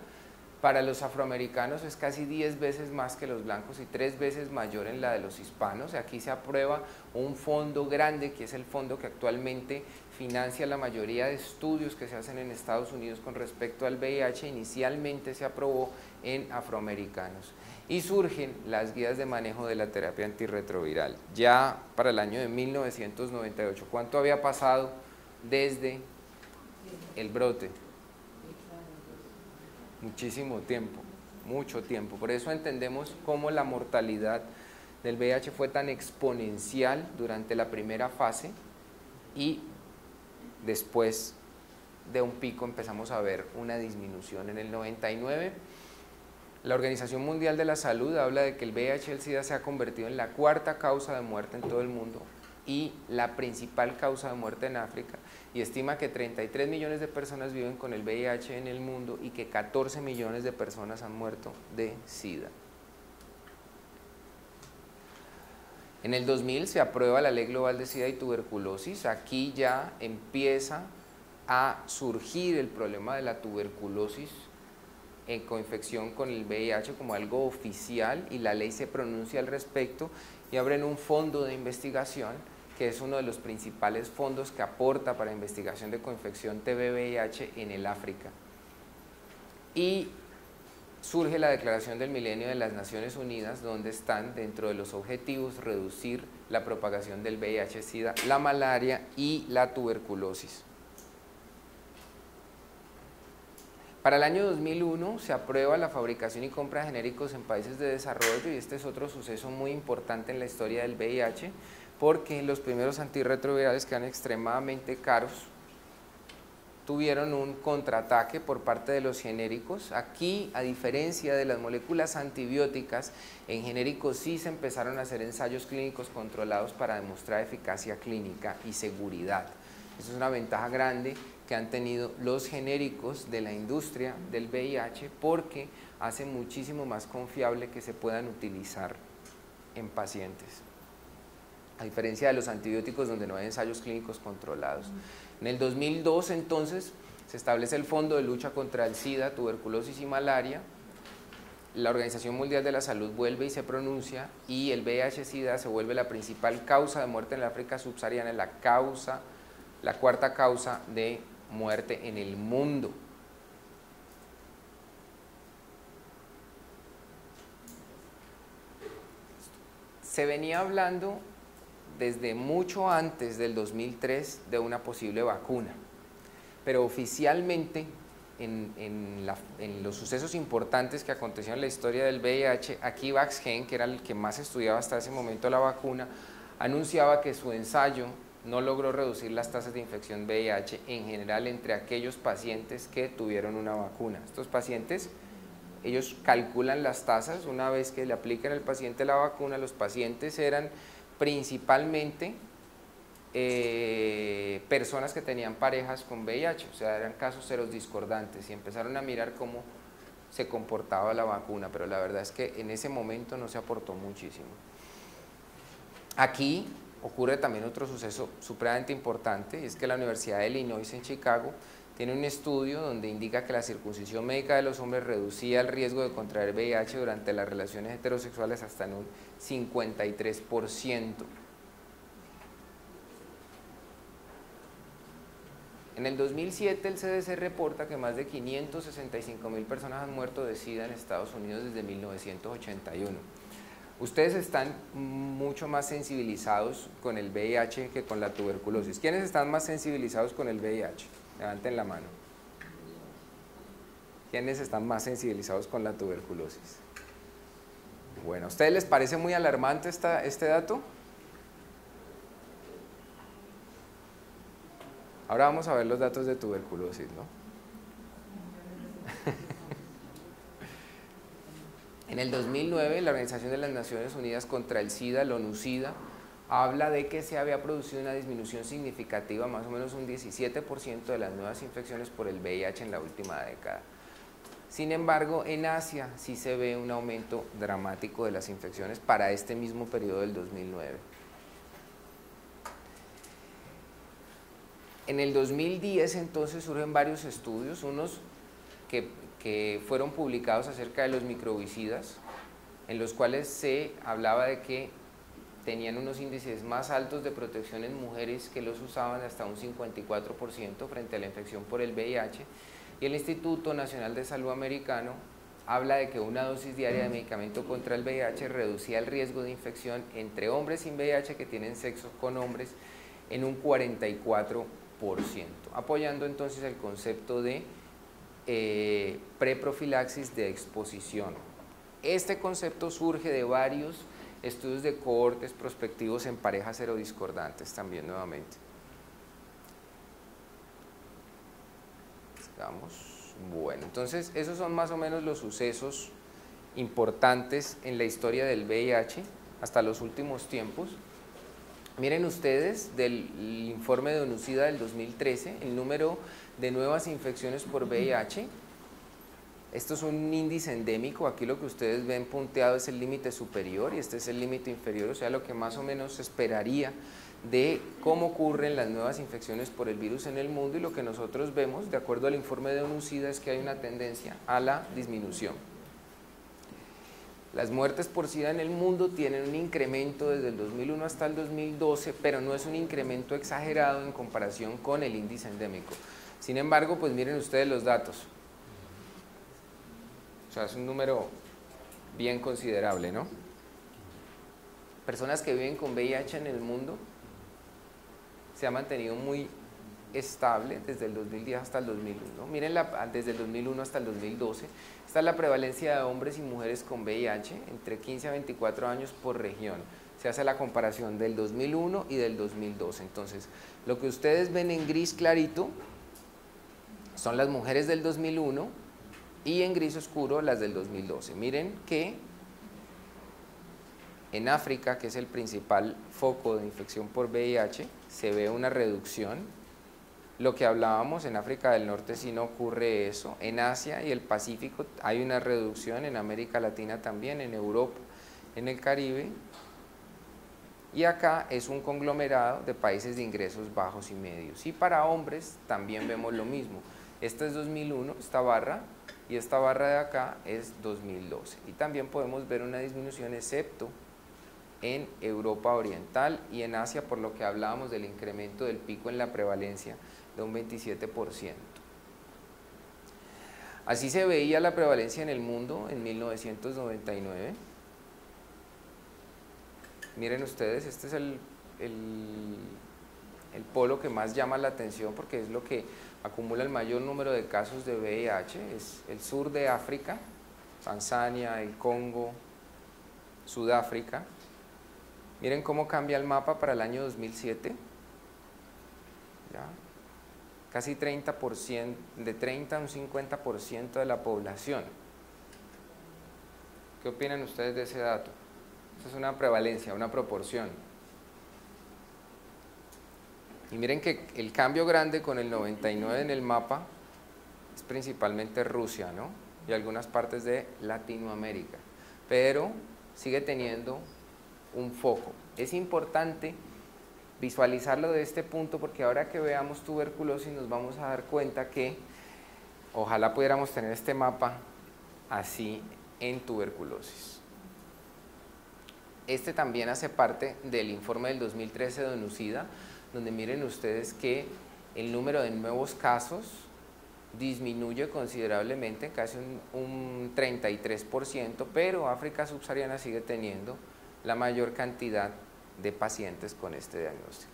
para los afroamericanos es casi 10 veces más que los blancos y 3 veces mayor en la de los hispanos. Aquí se aprueba un fondo grande, que es el fondo que actualmente financia la mayoría de estudios que se hacen en Estados Unidos con respecto al VIH. Inicialmente se aprobó en afroamericanos. Y surgen las guías de manejo de la terapia antirretroviral, ya para el año de 1998. ¿Cuánto había pasado desde el brote? Muchísimo tiempo, mucho tiempo. Por eso entendemos cómo la mortalidad del VIH fue tan exponencial durante la primera fase y después de un pico empezamos a ver una disminución. En el 99, la Organización Mundial de la Salud habla de que el VIH y el SIDA se ha convertido en la cuarta causa de muerte en todo el mundo y la principal causa de muerte en África, y estima que 33 millones de personas viven con el VIH en el mundo y que 14 millones de personas han muerto de SIDA. En el 2000 se aprueba la Ley Global de SIDA y Tuberculosis. Aquí ya empieza a surgir el problema de la tuberculosis en coinfección con el VIH como algo oficial, y la ley se pronuncia al respecto y abren un fondo de investigación que es uno de los principales fondos que aporta para investigación de coinfección TB-VIH en el África. Y surge la Declaración del Milenio de las Naciones Unidas, donde están dentro de los objetivos reducir la propagación del VIH-Sida, la malaria y la tuberculosis. Para el año 2001 se aprueba la fabricación y compra de genéricos en países de desarrollo, y este es otro suceso muy importante en la historia del VIH, porque los primeros antirretrovirales, que eran extremadamente caros, tuvieron un contraataque por parte de los genéricos. Aquí, a diferencia de las moléculas antibióticas, en genéricos sí se empezaron a hacer ensayos clínicos controlados para demostrar eficacia clínica y seguridad. Eso es una ventaja grande que han tenido los genéricos de la industria del VIH, porque hace muchísimo más confiable que se puedan utilizar en pacientes, a diferencia de los antibióticos donde no hay ensayos clínicos controlados. En el 2002 entonces se establece el Fondo de Lucha contra el SIDA, Tuberculosis y Malaria. La Organización Mundial de la Salud vuelve y se pronuncia, y el VIH-Sida se vuelve la principal causa de muerte en el África subsahariana, la cuarta causa de muerte en el mundo. Se venía hablando desde mucho antes del 2003 de una posible vacuna, pero oficialmente en los sucesos importantes que acontecieron en la historia del VIH, aquí Vaxgen, que era el que más estudiaba hasta ese momento la vacuna, anunciaba que su ensayo no logró reducir las tasas de infección VIH en general entre aquellos pacientes que tuvieron una vacuna. Estos pacientes, ellos calculan las tasas una vez que le aplican al paciente la vacuna. Los pacientes eran principalmente personas que tenían parejas con VIH, o sea, eran casos serodiscordantes, y empezaron a mirar cómo se comportaba la vacuna, pero la verdad es que en ese momento no se aportó muchísimo. Aquí ocurre también otro suceso supremamente importante, y es que la Universidad de Illinois en Chicago tiene un estudio donde indica que la circuncisión médica de los hombres reducía el riesgo de contraer VIH durante las relaciones heterosexuales hasta en un 53%. En el 2007 el CDC reporta que más de 565.000 personas han muerto de SIDA en Estados Unidos desde 1981. Ustedes están mucho más sensibilizados con el VIH que con la tuberculosis. ¿Quiénes están más sensibilizados con el VIH? Levanten la mano. ¿Quiénes están más sensibilizados con la tuberculosis? Bueno, ¿a ustedes les parece muy alarmante este dato? Ahora vamos a ver los datos de tuberculosis, ¿no? En el 2009, la Organización de las Naciones Unidas contra el SIDA, la ONU-SIDA, habla de que se había producido una disminución significativa, más o menos un 17% de las nuevas infecciones por el VIH en la última década. Sin embargo, en Asia sí se ve un aumento dramático de las infecciones para este mismo periodo del 2009. En el 2010 entonces surgen varios estudios, unos que fueron publicados acerca de los microbicidas, en los cuales se hablaba de que tenían unos índices más altos de protección en mujeres que los usaban, hasta un 54% frente a la infección por el VIH, y el Instituto Nacional de Salud americano habla de que una dosis diaria de medicamento contra el VIH reducía el riesgo de infección entre hombres sin VIH que tienen sexo con hombres en un 44%, apoyando entonces el concepto de preprofilaxis de exposición. Este concepto surge de varios estudios de cohortes prospectivos en parejas serodiscordantes también nuevamente. Bueno, entonces esos son más o menos los sucesos importantes en la historia del VIH hasta los últimos tiempos. Miren ustedes del informe de ONUCIDA del 2013, el número de nuevas infecciones por VIH. Esto es un índice endémico, aquí lo que ustedes ven punteado es el límite superior y este es el límite inferior, o sea, lo que más o menos se esperaría de cómo ocurren las nuevas infecciones por el virus en el mundo, y lo que nosotros vemos, de acuerdo al informe de ONUCIDA, es que hay una tendencia a la disminución. Las muertes por SIDA en el mundo tienen un incremento desde el 2001 hasta el 2012, pero no es un incremento exagerado en comparación con el índice endémico. Sin embargo, pues miren ustedes los datos. O sea, es un número bien considerable, ¿no? Personas que viven con VIH en el mundo se ha mantenido muy estable desde el 2010 hasta el 2001. Miren, desde el 2001 hasta el 2012, esta es la prevalencia de hombres y mujeres con VIH entre 15 a 24 años por región. Se hace la comparación del 2001 y del 2012. Entonces, lo que ustedes ven en gris clarito son las mujeres del 2001 y en gris oscuro las del 2012. Miren que en África, que es el principal foco de infección por VIH, se ve una reducción. Lo que hablábamos, en África del Norte sí no ocurre eso, en Asia y el Pacífico hay una reducción, en América Latina también, en Europa, en el Caribe, y acá es un conglomerado de países de ingresos bajos y medios. Y para hombres también vemos lo mismo, esta es 2001, esta barra, y esta barra de acá es 2012, y también podemos ver una disminución excepto en Europa Oriental y en Asia, por lo que hablábamos del incremento del pico en la prevalencia de un 27%. Así se veía la prevalencia en el mundo en 1999. Miren ustedes, este es el polo que más llama la atención porque es lo que acumula el mayor número de casos de VIH, es el sur de África, Tanzania, el Congo, Sudáfrica. Miren cómo cambia el mapa para el año 2007. ¿Ya? Casi 30%, de 30 a un 50% de la población. ¿Qué opinan ustedes de ese dato? Eso es una prevalencia, una proporción. Y miren que el cambio grande con el 99 en el mapa es principalmente Rusia, ¿no? Y algunas partes de Latinoamérica, pero sigue teniendo un foco. Es importante visualizarlo de este punto porque ahora que veamos tuberculosis nos vamos a dar cuenta que ojalá pudiéramos tener este mapa así en tuberculosis. Este también hace parte del informe del 2013 de ONUCIDA, donde miren ustedes que el número de nuevos casos disminuye considerablemente, casi un 33%, pero África subsahariana sigue teniendo la mayor cantidad de pacientes con este diagnóstico.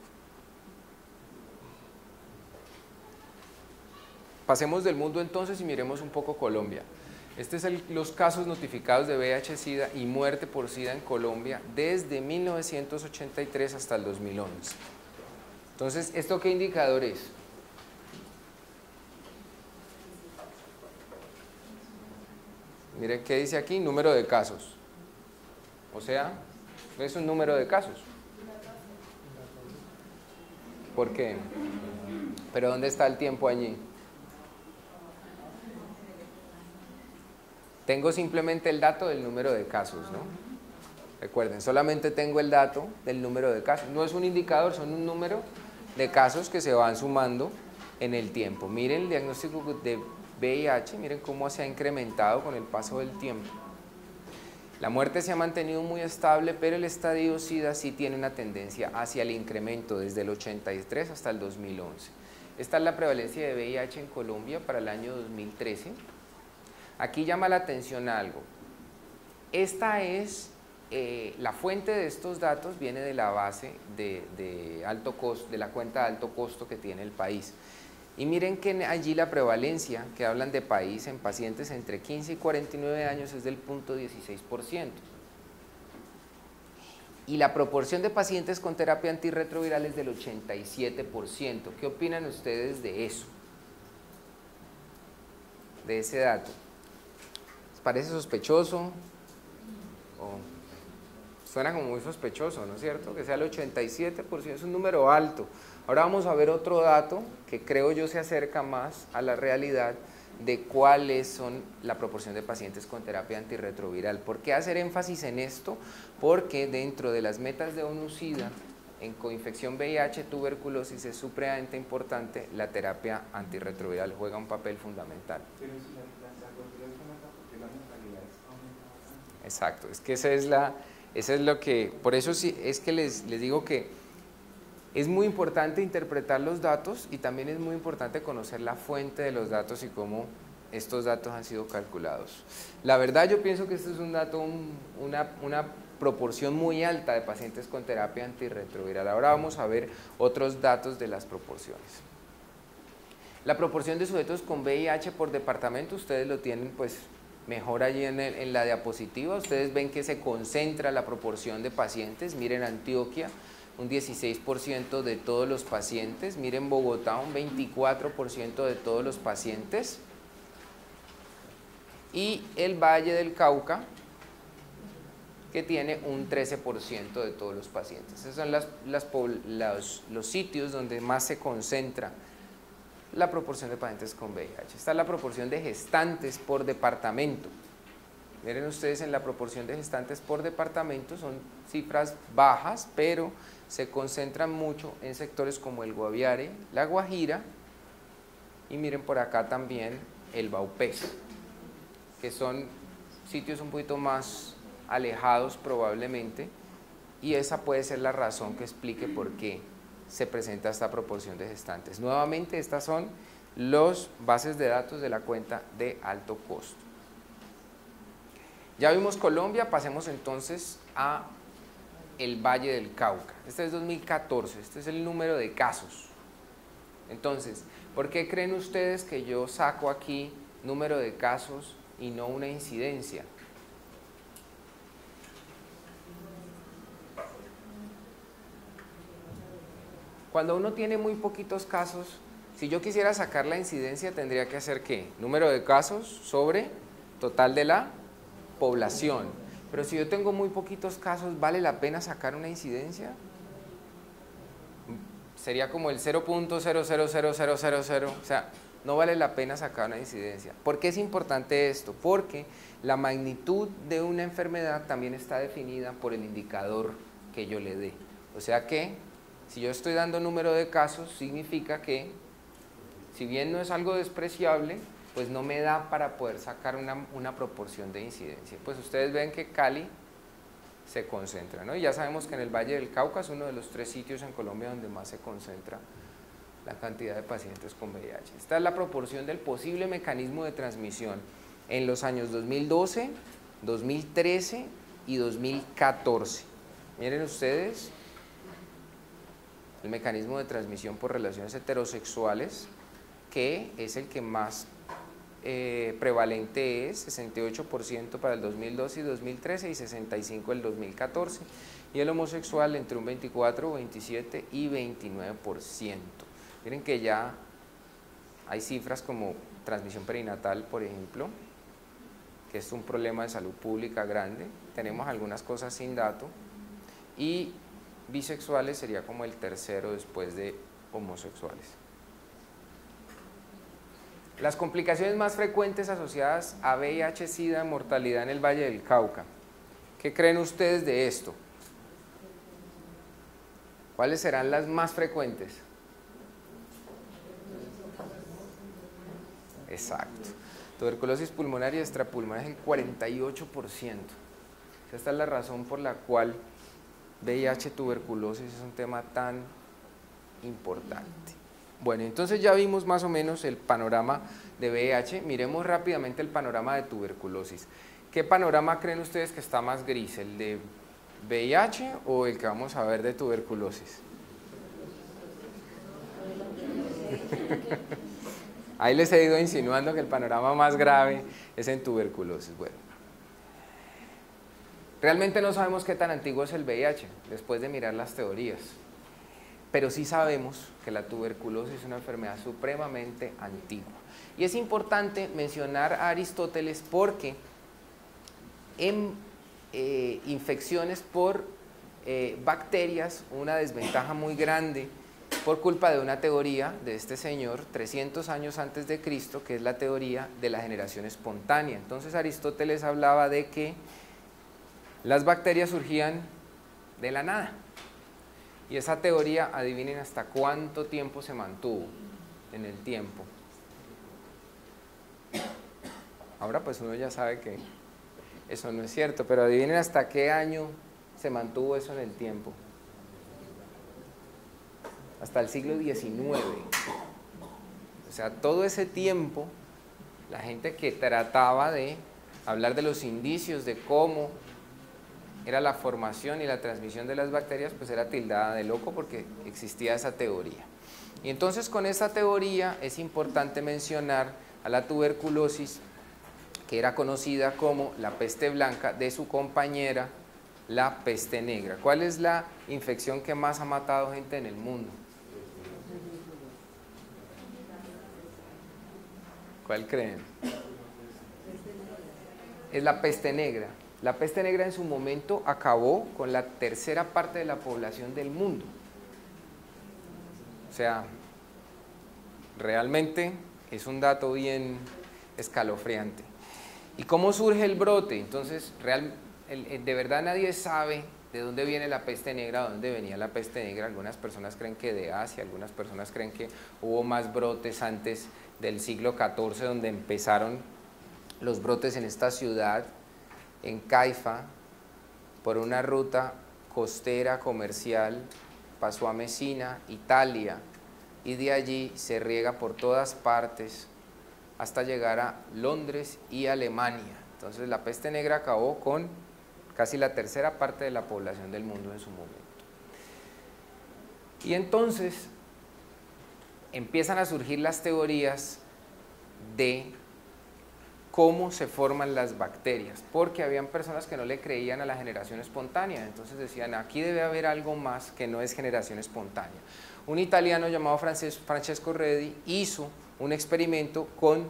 Pasemos del mundo entonces y miremos un poco Colombia. Estos son los casos notificados de VIH-Sida y muerte por SIDA en Colombia desde 1983 hasta el 2011. Entonces, ¿esto qué indicador es? Miren qué dice aquí, número de casos. O sea, es un número de casos. ¿Por qué? ¿Pero dónde está el tiempo allí? Tengo simplemente el dato del número de casos, ¿no? Recuerden, solamente tengo el dato del número de casos. No es un indicador, son un número de casos que se van sumando en el tiempo. Miren el diagnóstico de VIH, miren cómo se ha incrementado con el paso del tiempo. La muerte se ha mantenido muy estable, pero el estadio SIDA sí tiene una tendencia hacia el incremento desde el 83 hasta el 2011. Esta es la prevalencia de VIH en Colombia para el año 2013. Aquí llama la atención algo. Esta es la fuente de estos datos, viene de la base de alto costo, de la cuenta de alto costo que tiene el país. Y miren que allí la prevalencia que hablan de país en pacientes entre 15 y 49 años es del 0.16%. Y la proporción de pacientes con terapia antirretroviral es del 87%. ¿Qué opinan ustedes de eso? De ese dato. ¿Les parece sospechoso? suena como muy sospechoso, ¿no es cierto? Que sea el 87%, es un número alto. Ahora vamos a ver otro dato que creo yo se acerca más a la realidad de cuáles son la proporción de pacientes con terapia antirretroviral. ¿Por qué hacer énfasis en esto? Porque dentro de las metas de ONU-SIDA, en coinfección VIH, tuberculosis, es supremamente importante, la terapia antirretroviral juega un papel fundamental. Pero si la tuberculosis no mata, porque la mortalidad aumenta bastante. Exacto, es que esa es lo que, por eso sí, es que les digo que es muy importante interpretar los datos y también es muy importante conocer la fuente de los datos y cómo estos datos han sido calculados. La verdad yo pienso que este es un dato, una proporción muy alta de pacientes con terapia antirretroviral. Ahora vamos a ver otros datos de las proporciones. La proporción de sujetos con VIH por departamento, ustedes lo tienen pues mejor allí en la diapositiva. Ustedes ven que se concentra la proporción de pacientes. Miren Antioquia, un 16% de todos los pacientes. Miren Bogotá, un 24% de todos los pacientes. Y el Valle del Cauca, que tiene un 13% de todos los pacientes. Esos son los sitios donde más se concentra la proporción de pacientes con VIH. Esta es la proporción de gestantes por departamento. Miren ustedes, en la proporción de gestantes por departamento son cifras bajas, pero se concentran mucho en sectores como el Guaviare, la Guajira, y miren por acá también el Baupé, que son sitios un poquito más alejados probablemente, y esa puede ser la razón que explique por qué se presenta esta proporción de gestantes. Nuevamente, estas son las bases de datos de la cuenta de alto costo. Ya vimos Colombia, pasemos entonces a el Valle del Cauca. Este es 2014, este es el número de casos. Entonces, ¿por qué creen ustedes que yo saco aquí número de casos y no una incidencia? Cuando uno tiene muy poquitos casos, si yo quisiera sacar la incidencia, tendría que hacer ¿qué? Número de casos sobre total de la población. Pero si yo tengo muy poquitos casos, ¿vale la pena sacar una incidencia? Sería como el 0.000000, o sea, no vale la pena sacar una incidencia. ¿Por qué es importante esto? Porque la magnitud de una enfermedad también está definida por el indicador que yo le dé. O sea que, si yo estoy dando número de casos, significa que, si bien no es algo despreciable, pues no me da para poder sacar una proporción de incidencia. Pues ustedes ven que Cali se concentra, ¿no? Y ya sabemos que en el Valle del Cauca es uno de los 3 sitios en Colombia donde más se concentra la cantidad de pacientes con VIH. Esta es la proporción del posible mecanismo de transmisión en los años 2012, 2013 y 2014. Miren ustedes, el mecanismo de transmisión por relaciones heterosexuales, que es el que más prevalente es, 68% para el 2012 y 2013 y 65% el 2014, y el homosexual entre un 24, 27 y 29%. Miren que ya hay cifras como transmisión perinatal, por ejemplo, que es un problema de salud pública grande. Tenemos algunas cosas sin dato, y bisexuales sería como el tercero después de homosexuales. Las complicaciones más frecuentes asociadas a VIH-Sida, mortalidad en el Valle del Cauca. ¿Qué creen ustedes de esto? ¿Cuáles serán las más frecuentes? Exacto. Tuberculosis pulmonar y extrapulmonar es el 48%. Esta es la razón por la cual VIH, tuberculosis es un tema tan importante. Bueno, entonces ya vimos más o menos el panorama de VIH. Miremos rápidamente el panorama de tuberculosis. ¿Qué panorama creen ustedes que está más gris? ¿El de VIH o el que vamos a ver de tuberculosis? Ahí les he ido insinuando que el panorama más grave es en tuberculosis. Bueno, realmente no sabemos qué tan antiguo es el VIH después de mirar las teorías, pero sí sabemos que la tuberculosis es una enfermedad supremamente antigua. Y es importante mencionar a Aristóteles porque en infecciones por bacterias, una desventaja muy grande por culpa de una teoría de este señor 300 años antes de Cristo, que es la teoría de la generación espontánea. Entonces Aristóteles hablaba de que las bacterias surgían de la nada. Y esa teoría, adivinen hasta cuánto tiempo se mantuvo en el tiempo. Ahora pues uno ya sabe que eso no es cierto, pero adivinen hasta qué año se mantuvo eso en el tiempo. Hasta el siglo XIX. O sea, todo ese tiempo, la gente que trataba de hablar de los indicios de cómo era la formación y la transmisión de las bacterias, pues era tildada de loco porque existía esa teoría. Y entonces con esta teoría es importante mencionar a la tuberculosis, que era conocida como la peste blanca, de su compañera, la peste negra. ¿Cuál es la infección que más ha matado gente en el mundo? ¿Cuál creen? Es la peste negra. La peste negra en su momento acabó con la tercera parte de la población del mundo. O sea, realmente es un dato bien escalofriante. ¿Y cómo surge el brote? Entonces, de verdad nadie sabe de dónde viene la peste negra, de dónde venía la peste negra. Algunas personas creen que de Asia, algunas personas creen que hubo más brotes antes del siglo XIV, donde empezaron los brotes en esta ciudad, en Caifa, por una ruta costera comercial, pasó a Messina, Italia, y de allí se riega por todas partes hasta llegar a Londres y Alemania. Entonces la peste negra acabó con casi la tercera parte de la población del mundo en su momento. Y entonces empiezan a surgir las teorías de cómo se forman las bacterias, porque habían personas que no le creían a la generación espontánea, entonces decían, aquí debe haber algo más que no es generación espontánea. Un italiano llamado Francesco Redi hizo un experimento con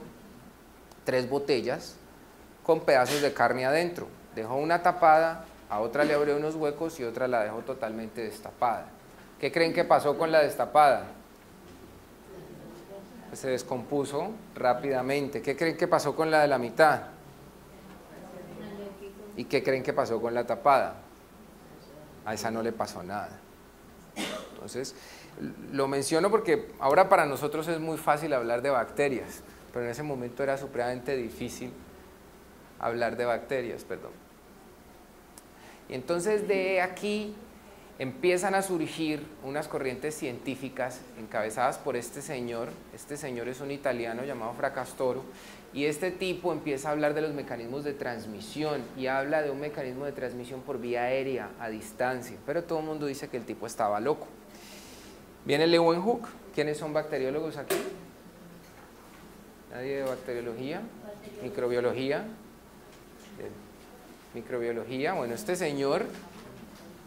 3 botellas con pedazos de carne adentro. Dejó una tapada, a otra le abrió unos huecos y otra la dejó totalmente destapada. ¿Qué creen que pasó con la destapada? Pues se descompuso rápidamente. ¿Qué creen que pasó con la de la mitad? ¿Y qué creen que pasó con la tapada? A esa no le pasó nada. Entonces, lo menciono porque ahora para nosotros es muy fácil hablar de bacterias, pero en ese momento era supremamente difícil hablar de bacterias, perdón. Y entonces de aquí empiezan a surgir unas corrientes científicas encabezadas por este señor es un italiano llamado Fracastoro, y este tipo empieza a hablar de los mecanismos de transmisión y habla de un mecanismo de transmisión por vía aérea a distancia, pero todo el mundo dice que el tipo estaba loco. Viene Leeuwenhoek. ¿Quiénes son bacteriólogos aquí? ¿Nadie de bacteriología? ¿Microbiología? Microbiología. Bueno, este señor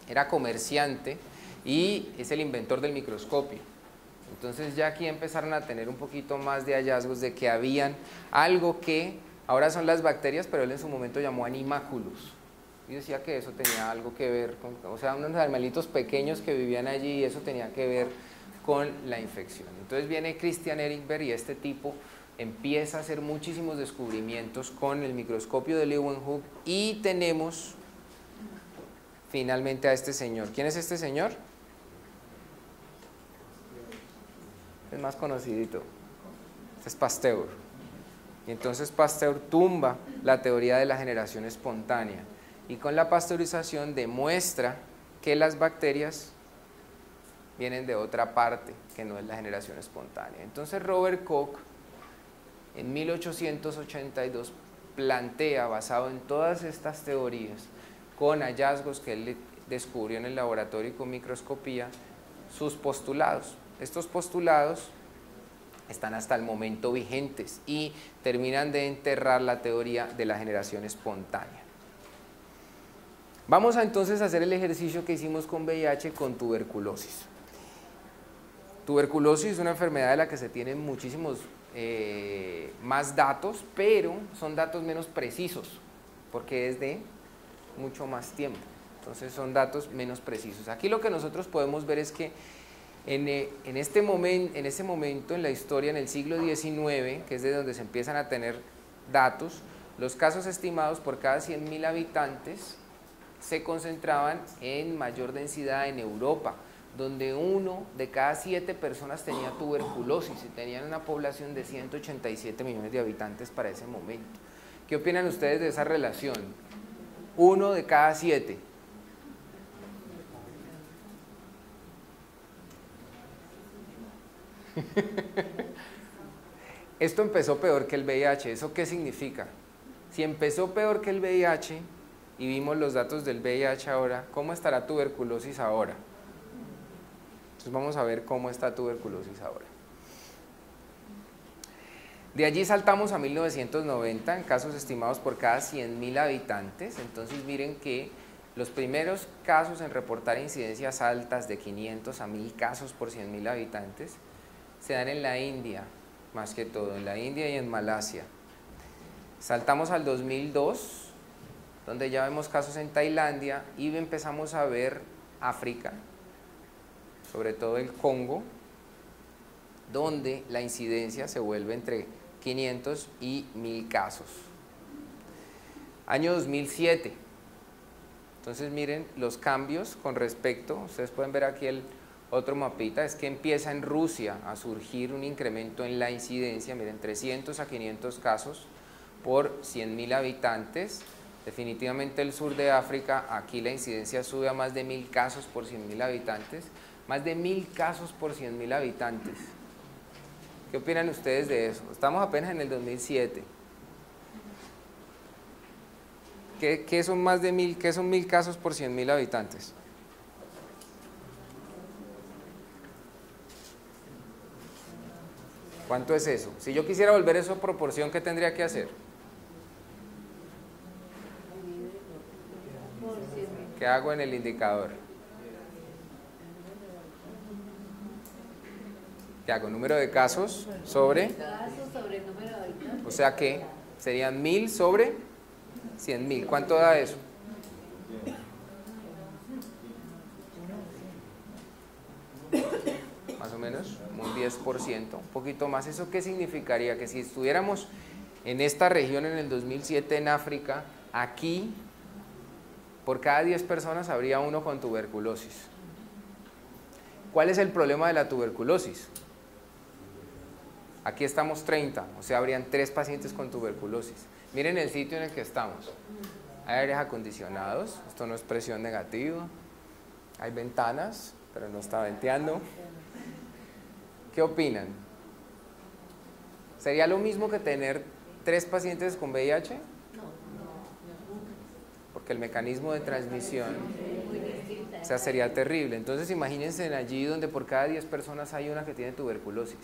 era comerciante y es el inventor del microscopio. Entonces ya aquí empezaron a tener un poquito más de hallazgos de que habían algo que ahora son las bacterias, pero él en su momento llamó animalculus. Y decía que eso tenía algo que ver con, o sea, unos animalitos pequeños que vivían allí y eso tenía que ver con la infección. Entonces viene Christian Ehrenberg y este tipo empieza a hacer muchísimos descubrimientos con el microscopio de Leeuwenhoek y tenemos finalmente a este señor. ¿Quién es este señor? Es más conocidito. Este es Pasteur. Y entonces Pasteur tumba la teoría de la generación espontánea y con la pasteurización demuestra que las bacterias vienen de otra parte que no es la generación espontánea. Entonces Robert Koch en 1882 plantea, basado en todas estas teorías, con hallazgos que él descubrió en el laboratorio y con microscopía, sus postulados. Estos postulados están hasta el momento vigentes y terminan de enterrar la teoría de la generación espontánea. Vamos a entonces a hacer el ejercicio que hicimos con VIH con tuberculosis. Tuberculosis es una enfermedad de la que se tienen muchísimos más datos, pero son datos menos precisos, porque es de mucho más tiempo. Entonces son datos menos precisos. Aquí lo que nosotros podemos ver es que en este momento en la historia, en el siglo XIX, que es de donde se empiezan a tener datos, los casos estimados por cada 100.000 habitantes se concentraban en mayor densidad en Europa, donde 1 de cada 7 personas tenía tuberculosis y tenían una población de 187 millones de habitantes para ese momento. ¿Qué opinan ustedes de esa relación? 1 de cada 7. Esto empezó peor que el VIH. ¿Eso qué significa? Si empezó peor que el VIH y vimos los datos del VIH ahora, ¿cómo estará tuberculosis ahora? Entonces vamos a ver cómo está tuberculosis ahora. De allí saltamos a 1990 en casos estimados por cada 100.000 habitantes. Entonces miren que los primeros casos en reportar incidencias altas de 500 a 1.000 casos por 100.000 habitantes se dan en la India, más que todo, en la India y en Malasia. Saltamos al 2002, donde ya vemos casos en Tailandia y empezamos a ver África, sobre todo el Congo, donde la incidencia se vuelve entre 500 y 1.000 casos. Año 2007. Entonces miren los cambios con respecto, ustedes pueden ver aquí el otro mapita, es que empieza en Rusia a surgir un incremento en la incidencia, miren, 300 a 500 casos por 100.000 habitantes. Definitivamente el sur de África, aquí la incidencia sube a más de 1.000 casos por 100.000 habitantes, más de 1.000 casos por 100.000 habitantes. ¿Qué opinan ustedes de eso? Estamos apenas en el 2007. ¿Qué son más de 1.000? ¿Qué son 1.000 casos por 100.000 habitantes? ¿Cuánto es eso? Si yo quisiera volver eso a proporción, ¿qué tendría que hacer? ¿Qué hago en el indicador? ¿Qué hago? Número de casos sobre número de habitantes. O sea que serían 1.000 sobre 100.000. ¿Cuánto da eso? Más o menos, un 10%, un poquito más. ¿Eso qué significaría? Que si estuviéramos en esta región en el 2007 en África, aquí por cada 10 personas habría uno con tuberculosis. ¿Cuál es el problema de la tuberculosis? Aquí estamos 30, o sea, habrían 3 pacientes con tuberculosis. Miren el sitio en el que estamos. Hay aires acondicionados, esto no es presión negativa. Hay ventanas, pero no está venteando. ¿Qué opinan? ¿Sería lo mismo que tener 3 pacientes con VIH? Porque el mecanismo de transmisión, o sea, sería terrible. Entonces imagínense allí donde por cada 10 personas hay una que tiene tuberculosis.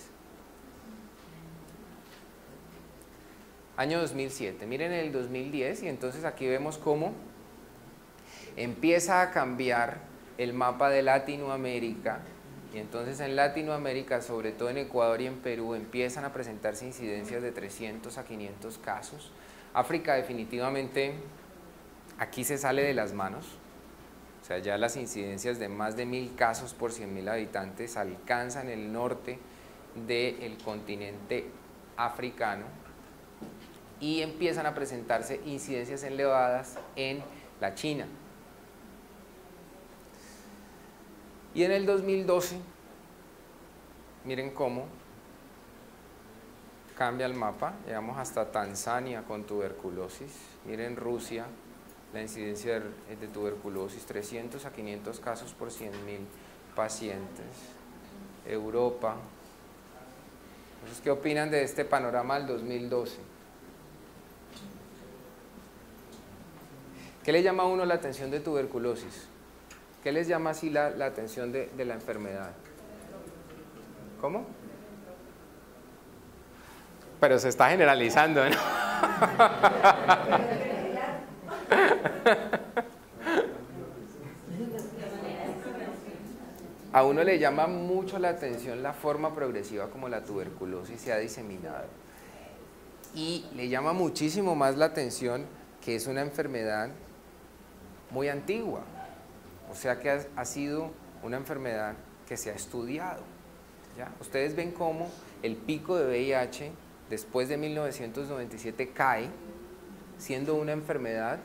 Año 2007, miren el 2010 y entonces aquí vemos cómo empieza a cambiar el mapa de Latinoamérica y entonces en Latinoamérica, sobre todo en Ecuador y en Perú, empiezan a presentarse incidencias de 300 a 500 casos. África definitivamente aquí se sale de las manos, o sea, ya las incidencias de más de 1.000 casos por 100.000 habitantes alcanzan el norte del continente africano y empiezan a presentarse incidencias elevadas en la China. Y en el 2012, miren cómo cambia el mapa, llegamos hasta Tanzania con tuberculosis, miren Rusia, la incidencia de tuberculosis, 300 a 500 casos por 100.000 pacientes, Europa. Entonces, ¿qué opinan de este panorama del 2012? ¿Qué le llama a uno la atención de tuberculosis? ¿Qué les llama así la atención de la enfermedad? ¿Cómo? Pero se está generalizando, ¿no? A uno le llama mucho la atención la forma progresiva como la tuberculosis se ha diseminado. Y le llama muchísimo más la atención que es una enfermedad muy antigua, o sea que ha sido una enfermedad que se ha estudiado, ¿ya? Ustedes ven cómo el pico de VIH después de 1997 cae, siendo una enfermedad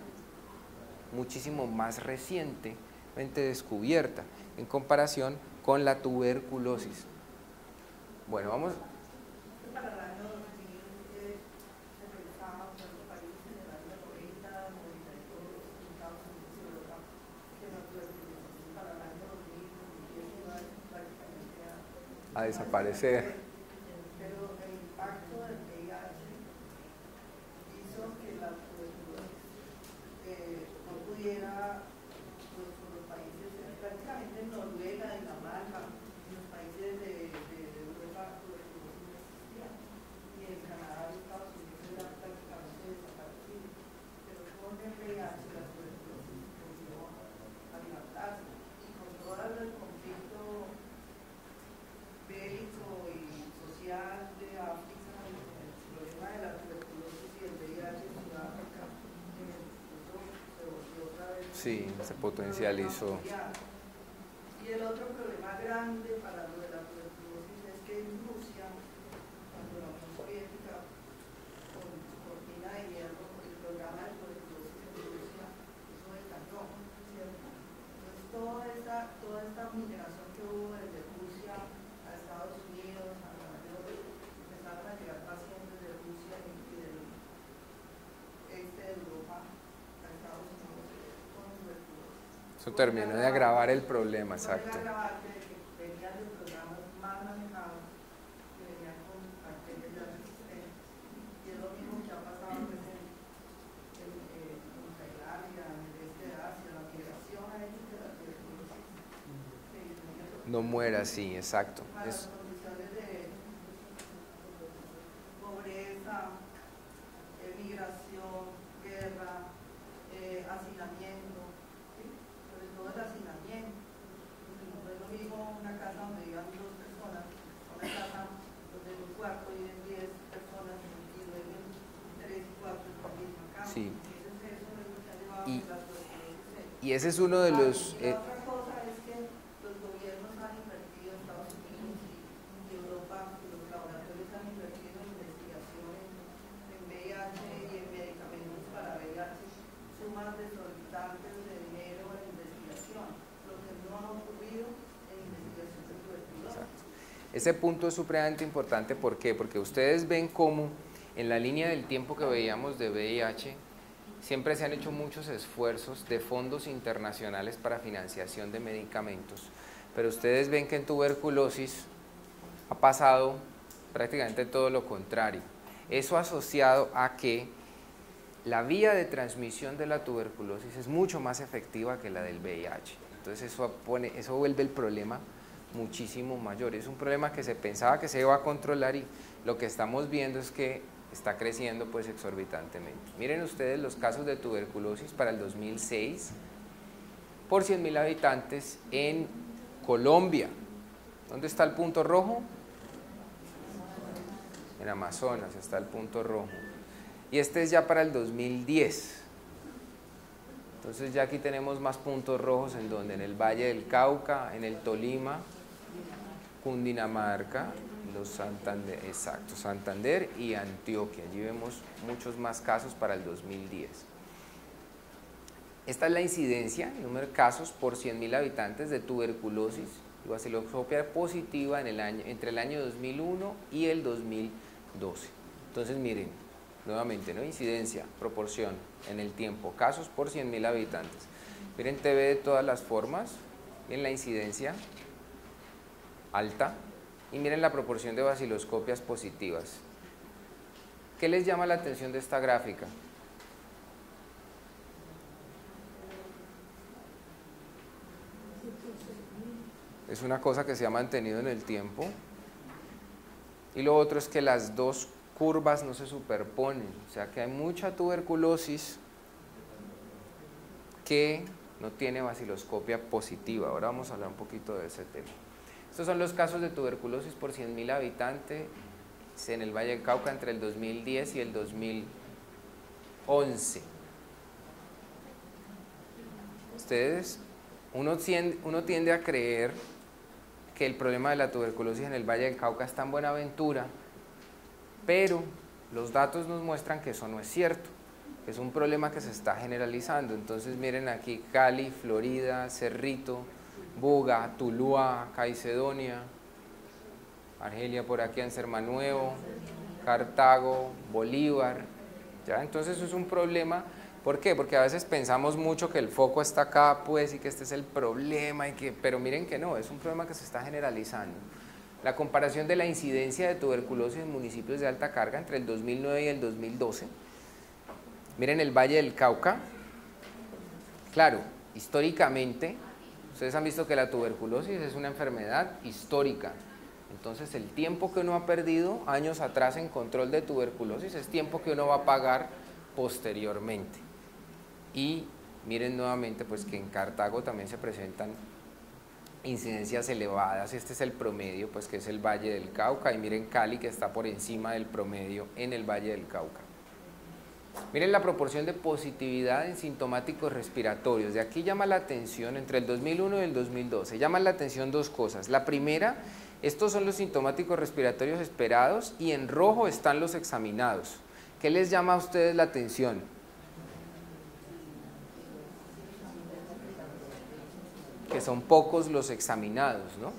muchísimo más recientemente descubierta en comparación con la tuberculosis. Bueno, vamos. Para el año 2000 se pensaba en otros países en el año 90, 92, en Estados Unidos y Europa, que la tuberculosis para el año 2010 iba prácticamente A desaparecer. Pero el impacto del VIH hizo que la tuberculosis no pudiera, pues, por los países, prácticamente en Noruega, Dinamarca, los países de Europa, tuberculosis no existía, y en Canadá y Estados Unidos era prácticamente desaparecido. Pero con el VIH la tuberculosis volvió a levantarse, y con todo el conflicto bélico y social de África, el problema de la tuberculosis y el VIH en Sudáfrica, incluso se volvió otra vez. Sí, se potencializó. Y el otro problema grande para lo de la tuberculosis es que en Rusia, cuando la Unión Soviética, con su cortina de hierro, el programa de tuberculosis en Rusia, eso decayó, ¿cierto? Entonces toda esta migración que hubo desde Rusia a Estados Unidos, a Nueva York, empezaron a llegar pacientes de Rusia y del este de Europa a Estados Unidos con tuberculosis. Eso terminó de agravar el problema, exacto. Que venían de programas más manejados, que venían con bacterias ya resistentes. Y es lo mismo que ha pasado pues, en Tailandia, en el este de Asia, la migración a ellos de la tuberculosis. No muera, sí, exacto. Para las condiciones de pobreza, migración, guerra, hacinamiento, ¿sí? Sobre todo el hacinamiento. No es lo mismo una casa donde vivan 2 personas, una casa donde en un cuarto viven 10 personas y duermen 3 y 4 en la misma cama. Sí. Entonces eso es lo que ha llevado a que la tuberculosis Y ese es uno de los... y la otra cosa es que los gobiernos han invertido, Estados Unidos y Europa, y los laboratorios han invertido en investigación en VIH y en medicamentos para VIH, sumas desorbitantes de dinero en investigación, lo que no ha ocurrido en investigación de tuberculosis. Ese punto es supremamente importante, ¿por qué? Porque ustedes ven cómo en la línea del tiempo que veíamos de VIH, siempre se han hecho muchos esfuerzos de fondos internacionales para financiación de medicamentos, pero ustedes ven que en tuberculosis ha pasado prácticamente todo lo contrario. Eso asociado a que la vía de transmisión de la tuberculosis es mucho más efectiva que la del VIH. Entonces eso vuelve el problema muchísimo mayor. Es un problema que se pensaba que se iba a controlar y lo que estamos viendo es que está creciendo pues exorbitantemente. Miren ustedes los casos de tuberculosis para el 2006 por 100.000 habitantes en Colombia. ¿Dónde está el punto rojo? En Amazonas está el punto rojo. Y este es ya para el 2010. Entonces ya aquí tenemos más puntos rojos en donde, en el Valle del Cauca, en el Tolima, Cundinamarca, los Santander, exacto, Santander y Antioquia. Allí vemos muchos más casos para el 2010. Esta es la incidencia, el número de casos por 100.000 habitantes de tuberculosis y baciloscopia positiva en el año, entre el año 2001 y el 2012. Entonces miren, nuevamente, ¿no? Incidencia, proporción en el tiempo, casos por 100.000 habitantes. Miren TB de todas las formas, miren la incidencia alta y miren la proporción de baciloscopias positivas. ¿Qué les llama la atención de esta gráfica? Es una cosa que se ha mantenido en el tiempo. Y lo otro es que las dos curvas no se superponen, o sea que hay mucha tuberculosis que no tiene baciloscopia positiva. Ahora vamos a hablar un poquito de ese tema. Estos son los casos de tuberculosis por 100.000 habitantes en el Valle del Cauca entre el 2010 y el 2011. uno tiende a creer que el problema de la tuberculosis en el Valle del Cauca está en Buenaventura, pero los datos nos muestran que eso no es cierto, que es un problema que se está generalizando. Entonces miren aquí Cali, Florida, Cerrito, Buga, Tuluá, Caicedonia, Argelia por aquí, Ansermanuevo, Cartago, Bolívar, ¿ya? Entonces eso es un problema. ¿Por qué? Porque a veces pensamos mucho que el foco está acá, pues, y que este es el problema, pero miren que no, es un problema que se está generalizando. La comparación de la incidencia de tuberculosis en municipios de alta carga entre el 2009 y el 2012. Miren el Valle del Cauca. Claro, históricamente, ustedes han visto que la tuberculosis es una enfermedad histórica. Entonces el tiempo que uno ha perdido años atrás en control de tuberculosis es tiempo que uno va a pagar posteriormente. Y miren nuevamente pues que en Cartago también se presentan incidencias elevadas. Este es el promedio, pues que es el Valle del Cauca, y miren Cali, que está por encima del promedio en el Valle del Cauca. Miren la proporción de positividad en sintomáticos respiratorios. De aquí llama la atención, entre el 2001 y el 2012, llaman la atención dos cosas. La primera, estos son los sintomáticos respiratorios esperados y en rojo están los examinados. ¿Qué les llama a ustedes la atención? Que son pocos los examinados, ¿no?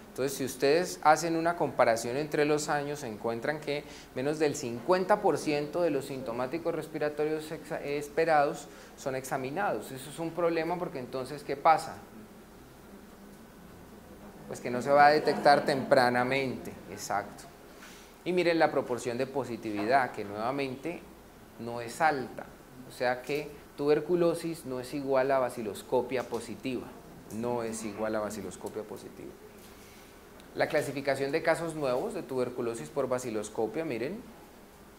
Entonces, si ustedes hacen una comparación entre los años, encuentran que menos del 50% de los sintomáticos respiratorios esperados son examinados. Eso es un problema porque entonces, ¿qué pasa? Pues que no se va a detectar tempranamente, exacto. Y miren la proporción de positividad, que nuevamente no es alta. O sea que tuberculosis no es igual a baciloscopia positiva. No es igual a baciloscopia positiva. La clasificación de casos nuevos de tuberculosis por baciloscopia, miren,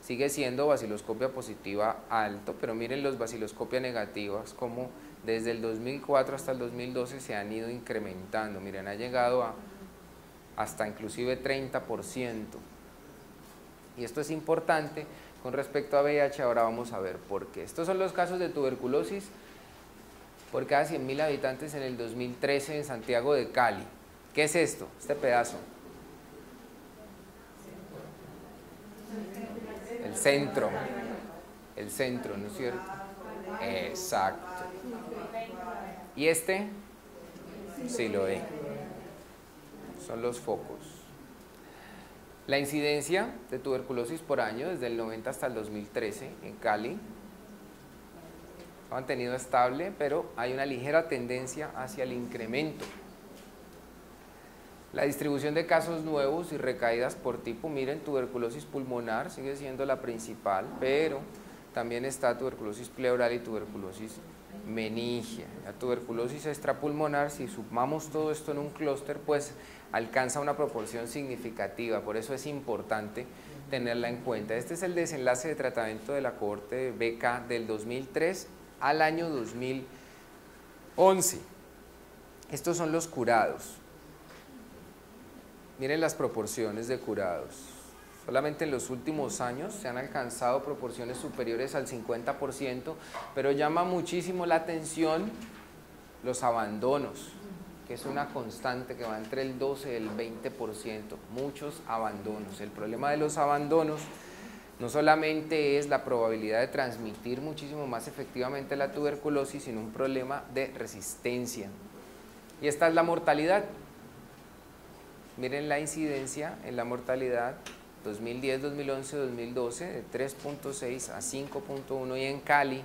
sigue siendo baciloscopia positiva alto, pero miren los baciloscopia negativas, como desde el 2004 hasta el 2012 se han ido incrementando. Miren, ha llegado a hasta inclusive 30%. Y esto es importante con respecto a VIH, ahora vamos a ver por qué. Estos son los casos de tuberculosis por cada 100.000 habitantes en el 2013 en Santiago de Cali. ¿Qué es esto? Este pedazo. El centro, ¿no es cierto? Exacto. ¿Y este? Siloé. Son los focos. La incidencia de tuberculosis por año desde el 90 hasta el 2013 en Cali ha mantenido estable, pero hay una ligera tendencia hacia el incremento. La distribución de casos nuevos y recaídas por tipo, miren, tuberculosis pulmonar sigue siendo la principal, pero también está tuberculosis pleural y tuberculosis meningia. La tuberculosis extrapulmonar, si sumamos todo esto en un clúster, pues alcanza una proporción significativa, por eso es importante tenerla en cuenta. Este es el desenlace de tratamiento de la cohorte de BK del 2003 al año 2011. Estos son los curados. Miren las proporciones de curados. Solamente en los últimos años se han alcanzado proporciones superiores al 50%, pero llama muchísimo la atención los abandonos, que es una constante que va entre el 12 y el 20%, muchos abandonos. El problema de los abandonos no solamente es la probabilidad de transmitir muchísimo más efectivamente la tuberculosis, sino un problema de resistencia. Y esta es la mortalidad. Miren la incidencia en la mortalidad 2010, 2011, 2012 de 3.6 a 5.1 y en Cali.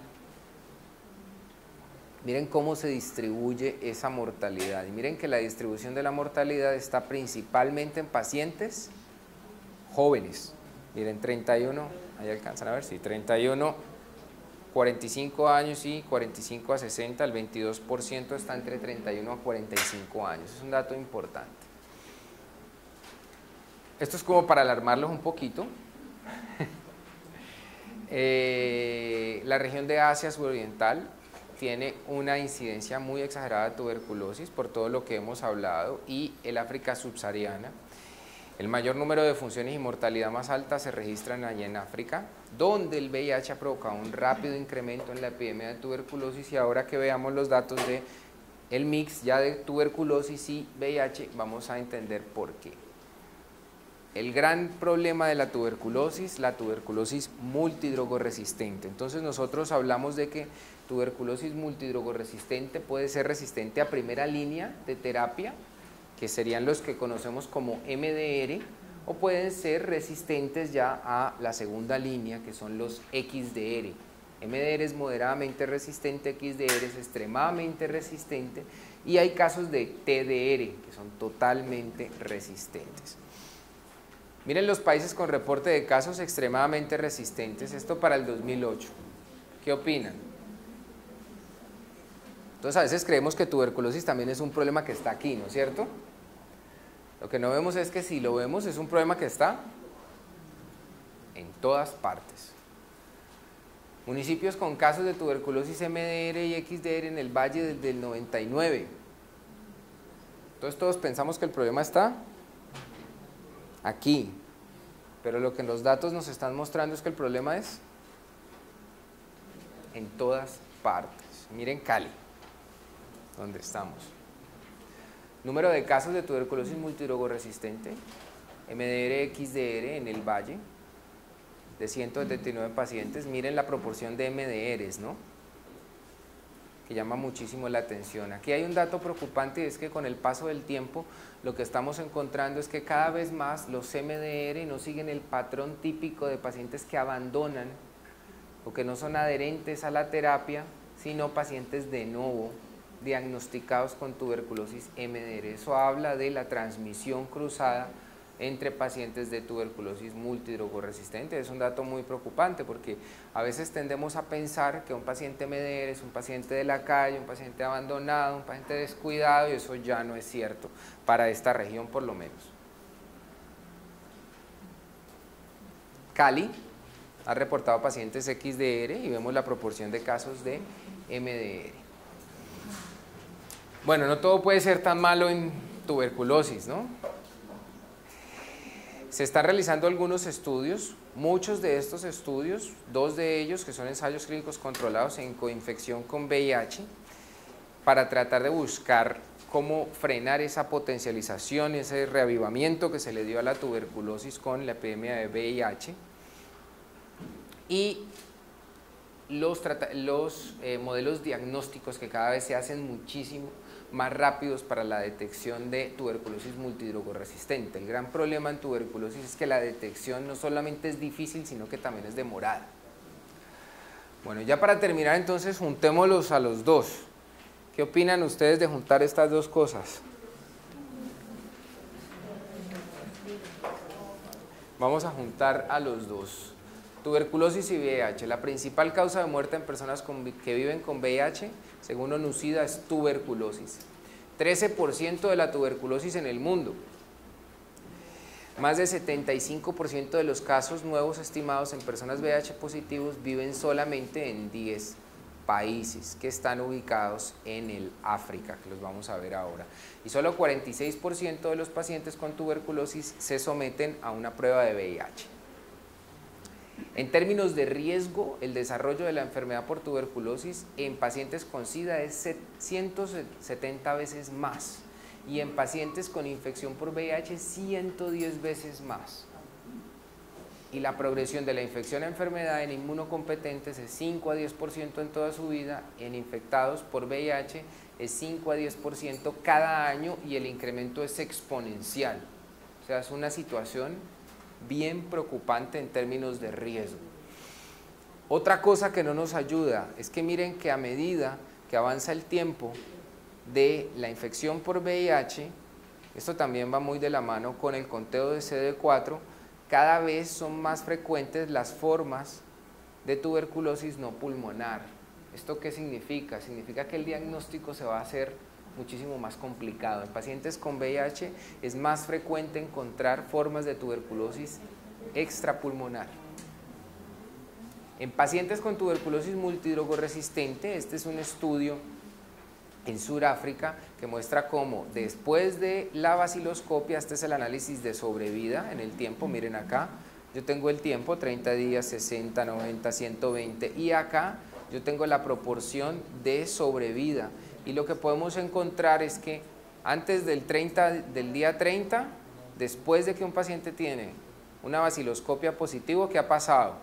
Miren cómo se distribuye esa mortalidad y miren que la distribución de la mortalidad está principalmente en pacientes jóvenes. Miren 31, ahí alcanzan a ver, sí, 31, 45 años y 45 a 60, el 22% está entre 31 a 45 años, es un dato importante. Esto es como para alarmarlos un poquito. La región de Asia suroriental tiene una incidencia muy exagerada de tuberculosis por todo lo que hemos hablado y el África subsahariana. El mayor número de defunciones y mortalidad más alta se registran allá en África, donde el VIH ha provocado un rápido incremento en la epidemia de tuberculosis. Y ahora que veamos los datos de el mix ya de tuberculosis y VIH, vamos a entender por qué. El gran problema de la tuberculosis multidrogoresistente. Entonces nosotros hablamos de que tuberculosis multidrogoresistente puede ser resistente a primera línea de terapia, que serían los que conocemos como MDR, o pueden ser resistentes ya a la segunda línea, que son los XDR. MDR es moderadamente resistente, XDR es extremadamente resistente, y hay casos de TDR, que son totalmente resistentes. Miren los países con reporte de casos extremadamente resistentes, esto para el 2008. ¿Qué opinan? Entonces a veces creemos que tuberculosis también es un problema que está aquí, ¿no es cierto? Lo que no vemos es que si lo vemos es un problema que está en todas partes. Municipios con casos de tuberculosis MDR y XDR en el Valle desde el 99. Entonces todos pensamos que el problema está aquí, pero lo que los datos nos están mostrando es que el problema es en todas partes. Miren Cali, donde estamos. Número de casos de tuberculosis multidrogoresistente, MDR, XDR en el Valle, de 179 pacientes. Miren la proporción de MDRs, ¿no? Que llama muchísimo la atención. Aquí hay un dato preocupante, y es que con el paso del tiempo lo que estamos encontrando es que cada vez más los MDR no siguen el patrón típico de pacientes que abandonan o que no son adherentes a la terapia, sino pacientes de nuevo diagnosticados con tuberculosis MDR. Eso habla de la transmisión cruzada entre pacientes de tuberculosis multidrogoresistente. Es un dato muy preocupante porque a veces tendemos a pensar que un paciente MDR es un paciente de la calle, un paciente abandonado, un paciente descuidado, y eso ya no es cierto, para esta región por lo menos. Cali ha reportado pacientes XDR y vemos la proporción de casos de MDR. Bueno, no todo puede ser tan malo en tuberculosis, ¿no? Se están realizando algunos estudios, muchos de estos estudios, 2 de ellos que son ensayos clínicos controlados en coinfección con VIH, para tratar de buscar cómo frenar esa potencialización, ese reavivamiento que se le dio a la tuberculosis con la epidemia de VIH. Y los modelos diagnósticos que cada vez se hacen muchísimo más rápidos para la detección de tuberculosis multidrogoresistente. El gran problema en tuberculosis es que la detección no solamente es difícil, sino que también es demorada. Bueno, ya para terminar entonces, juntémoslos a los dos. ¿Qué opinan ustedes de juntar estas dos cosas? Vamos a juntar a los dos. Tuberculosis y VIH. La principal causa de muerte en personas que viven con VIH, según ONUCIDA, es tuberculosis. 13% de la tuberculosis en el mundo. Más del 75% de los casos nuevos estimados en personas VIH positivos viven solamente en 10 países que están ubicados en el África, que los vamos a ver ahora. Y solo 46% de los pacientes con tuberculosis se someten a una prueba de VIH. En términos de riesgo, el desarrollo de la enfermedad por tuberculosis en pacientes con SIDA es 170 veces más y en pacientes con infección por VIH 110 veces más. Y la progresión de la infección a enfermedad en inmunocompetentes es 5 a 10% en toda su vida, en infectados por VIH es 5 a 10% cada año y el incremento es exponencial. O sea, es una situación bien preocupante en términos de riesgo. Otra cosa que no nos ayuda es que miren que a medida que avanza el tiempo de la infección por VIH, esto también va muy de la mano con el conteo de CD4, cada vez son más frecuentes las formas de tuberculosis no pulmonar. ¿Esto qué significa? Significa que el diagnóstico se va a hacer muchísimo más complicado. En pacientes con VIH es más frecuente encontrar formas de tuberculosis extrapulmonar. En pacientes con tuberculosis multidrogoresistente, este es un estudio en Sudáfrica, que muestra cómo después de la baciloscopia, este es el análisis de sobrevida en el tiempo, miren acá, yo tengo el tiempo, 30 días, 60, 90, 120, y acá yo tengo la proporción de sobrevida, y lo que podemos encontrar es que antes del día 30, después de que un paciente tiene una baciloscopia positivo, ¿qué ha pasado?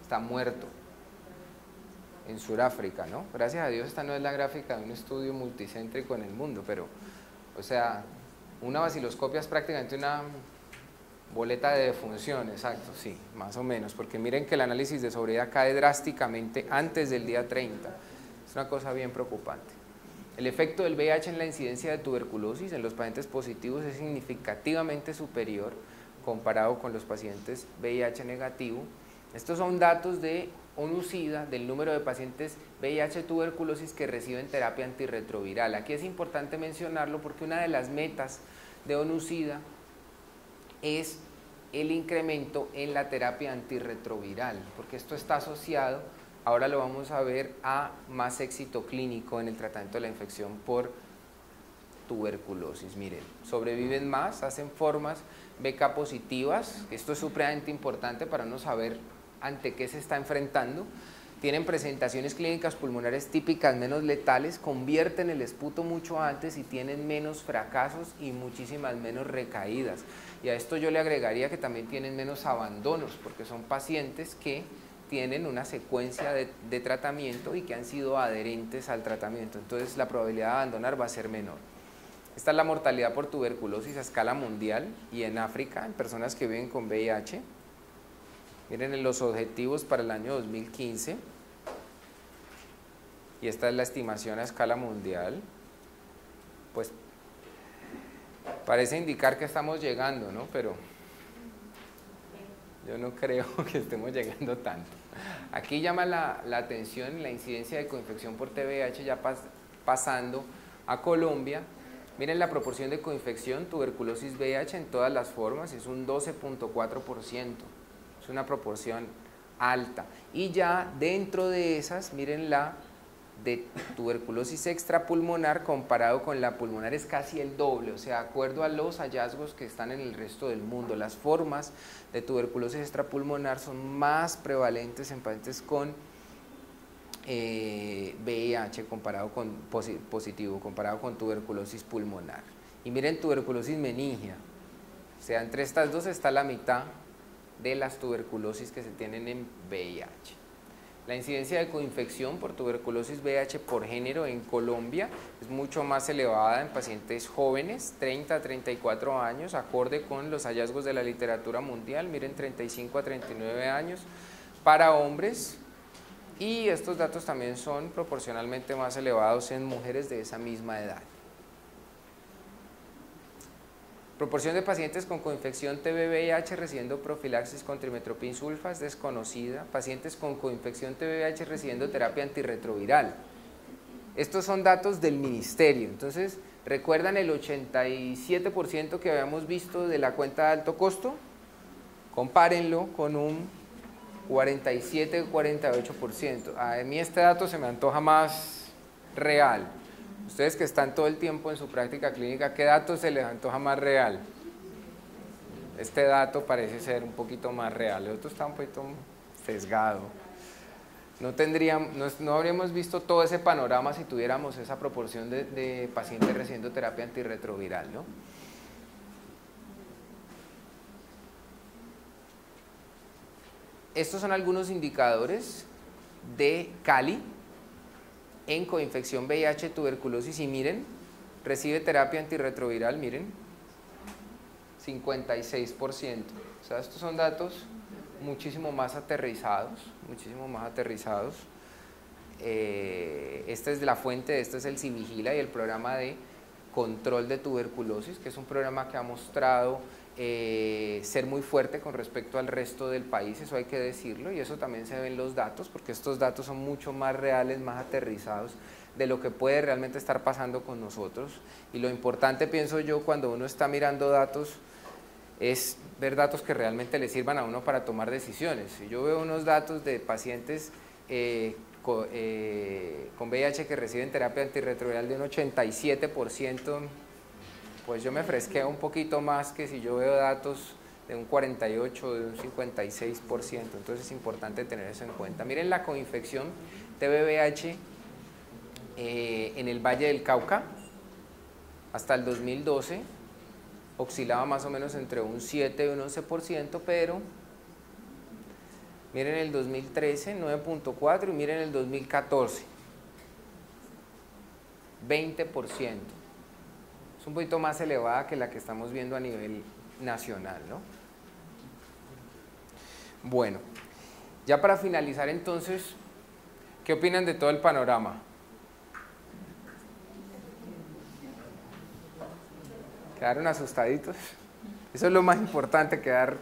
Está muerto. En Sudáfrica, ¿no? Gracias a Dios esta no es la gráfica de un estudio multicéntrico en el mundo, pero, o sea, una baciloscopia es prácticamente una boleta de defunción, exacto, sí, más o menos, porque miren que el análisis de sobrevida cae drásticamente antes del día 30, es una cosa bien preocupante. El efecto del VIH en la incidencia de tuberculosis en los pacientes positivos es significativamente superior comparado con los pacientes VIH negativo. Estos son datos de ONU-SIDA del número de pacientes VIH tuberculosis que reciben terapia antirretroviral. Aquí es importante mencionarlo porque una de las metas de ONU-SIDA es el incremento en la terapia antirretroviral, porque esto está asociado, ahora lo vamos a ver, a más éxito clínico en el tratamiento de la infección por tuberculosis. Miren, sobreviven más, hacen formas BK positivas, esto es supremamente importante para no saber ante qué se está enfrentando, tienen presentaciones clínicas pulmonares típicas menos letales, convierten el esputo mucho antes y tienen menos fracasos y muchísimas menos recaídas. Y a esto yo le agregaría que también tienen menos abandonos, porque son pacientes que tienen una secuencia de tratamiento y que han sido adherentes al tratamiento, entonces la probabilidad de abandonar va a ser menor. Esta es la mortalidad por tuberculosis a escala mundial y en África, en personas que viven con VIH. Miren los objetivos para el año 2015 y esta es la estimación a escala mundial, pues parece indicar que estamos llegando, ¿no? Pero yo no creo que estemos llegando tanto. Aquí llama la atención la incidencia de coinfección por TVH ya pasando a Colombia. Miren la proporción de coinfección, tuberculosis VIH en todas las formas, es un 12.4%. Es una proporción alta. Y ya dentro de esas, miren la de tuberculosis extrapulmonar comparado con la pulmonar es casi el doble, o sea, de acuerdo a los hallazgos que están en el resto del mundo, las formas de tuberculosis extrapulmonar son más prevalentes en pacientes con VIH comparado con positivo, comparado con tuberculosis pulmonar. Y miren tuberculosis meningia, o sea, entre estas dos está la mitad de las tuberculosis que se tienen en VIH. La incidencia de coinfección por tuberculosis VIH por género en Colombia es mucho más elevada en pacientes jóvenes, 30 a 34 años, acorde con los hallazgos de la literatura mundial, miren 35 a 39 años para hombres, y estos datos también son proporcionalmente más elevados en mujeres de esa misma edad. Proporción de pacientes con coinfección TB-VIH recibiendo profilaxis con trimestoprim sulfa es desconocida. Pacientes con coinfección TB-VIH recibiendo terapia antirretroviral. Estos son datos del ministerio. Entonces, ¿recuerdan el 87% que habíamos visto de la cuenta de alto costo? Compárenlo con un 47-48%. A mí este dato se me antoja más real. Ustedes que están todo el tiempo en su práctica clínica, ¿qué dato se les antoja más real? Este dato parece ser un poquito más real, el otro está un poquito sesgado. No habríamos visto todo ese panorama si tuviéramos esa proporción de pacientes recibiendo terapia antirretroviral, ¿no? Estos son algunos indicadores de Cali en coinfección VIH, tuberculosis, y miren, recibe terapia antirretroviral, miren, 56%. O sea, estos son datos muchísimo más aterrizados, Esta es la fuente, este es el Civigila y el programa de control de tuberculosis, que es un programa que ha mostrado ser muy fuerte con respecto al resto del país, eso hay que decirlo, y eso también se ve en los datos, porque estos datos son mucho más reales, más aterrizados de lo que puede realmente estar pasando con nosotros. Y lo importante, pienso yo, cuando uno está mirando datos, es ver datos que realmente le sirvan a uno para tomar decisiones. Si yo veo unos datos de pacientes con VIH que reciben terapia antirretroviral de un 87%, pues yo me fresqueo un poquito más que si yo veo datos de un 48, de un 56%, entonces es importante tener eso en cuenta. Miren la coinfección TB-VIH en el Valle del Cauca, hasta el 2012, oscilaba más o menos entre un 7 y un 11%, pero miren el 2013, 9.4, y miren el 2014, 20%. Es un poquito más elevada que la que estamos viendo a nivel nacional, ¿no? Bueno, ya para finalizar entonces, ¿qué opinan de todo el panorama? ¿Quedaron asustaditos? Eso es lo más importante, quedar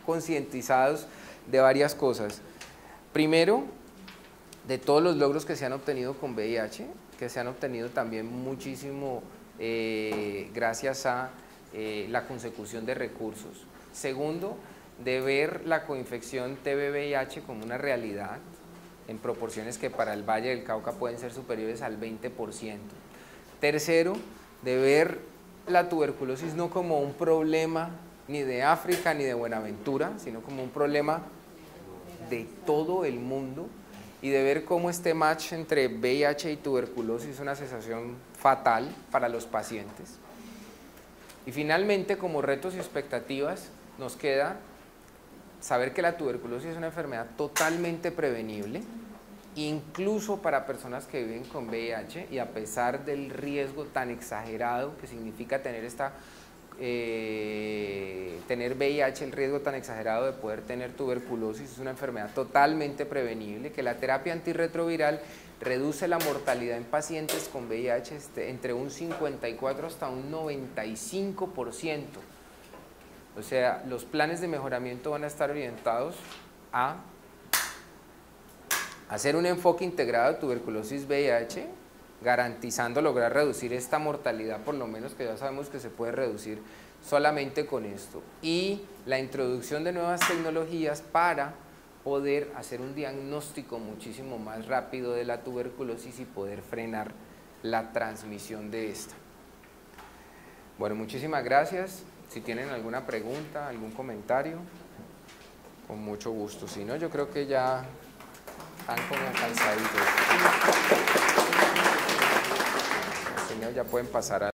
concientizados de varias cosas. Primero, de todos los logros que se han obtenido con VIH, que se han obtenido también muchísimo gracias a la consecución de recursos. Segundo, de ver la coinfección TB-VIH como una realidad en proporciones que para el Valle del Cauca pueden ser superiores al 20%. Tercero, de ver la tuberculosis no como un problema ni de África ni de Buenaventura, sino como un problema de todo el mundo, y de ver cómo este match entre VIH y tuberculosis es una sensación fatal para los pacientes. Y finalmente, como retos y expectativas, nos queda saber que la tuberculosis es una enfermedad totalmente prevenible, incluso para personas que viven con VIH, y a pesar del riesgo tan exagerado que significa tener tener VIH, el riesgo tan exagerado de poder tener tuberculosis, es una enfermedad totalmente prevenible, que la terapia antirretroviral reduce la mortalidad en pacientes con VIH entre un 54 hasta un 95%. O sea, los planes de mejoramiento van a estar orientados a hacer un enfoque integrado de tuberculosis VIH, garantizando lograr reducir esta mortalidad, por lo menos que ya sabemos que se puede reducir solamente con esto, y la introducción de nuevas tecnologías para poder hacer un diagnóstico muchísimo más rápido de la tuberculosis y poder frenar la transmisión de esta. Bueno, muchísimas gracias. Si tienen alguna pregunta, algún comentario, con mucho gusto. Si no, yo creo que ya están como cansaditos. Si no, ya pueden pasar a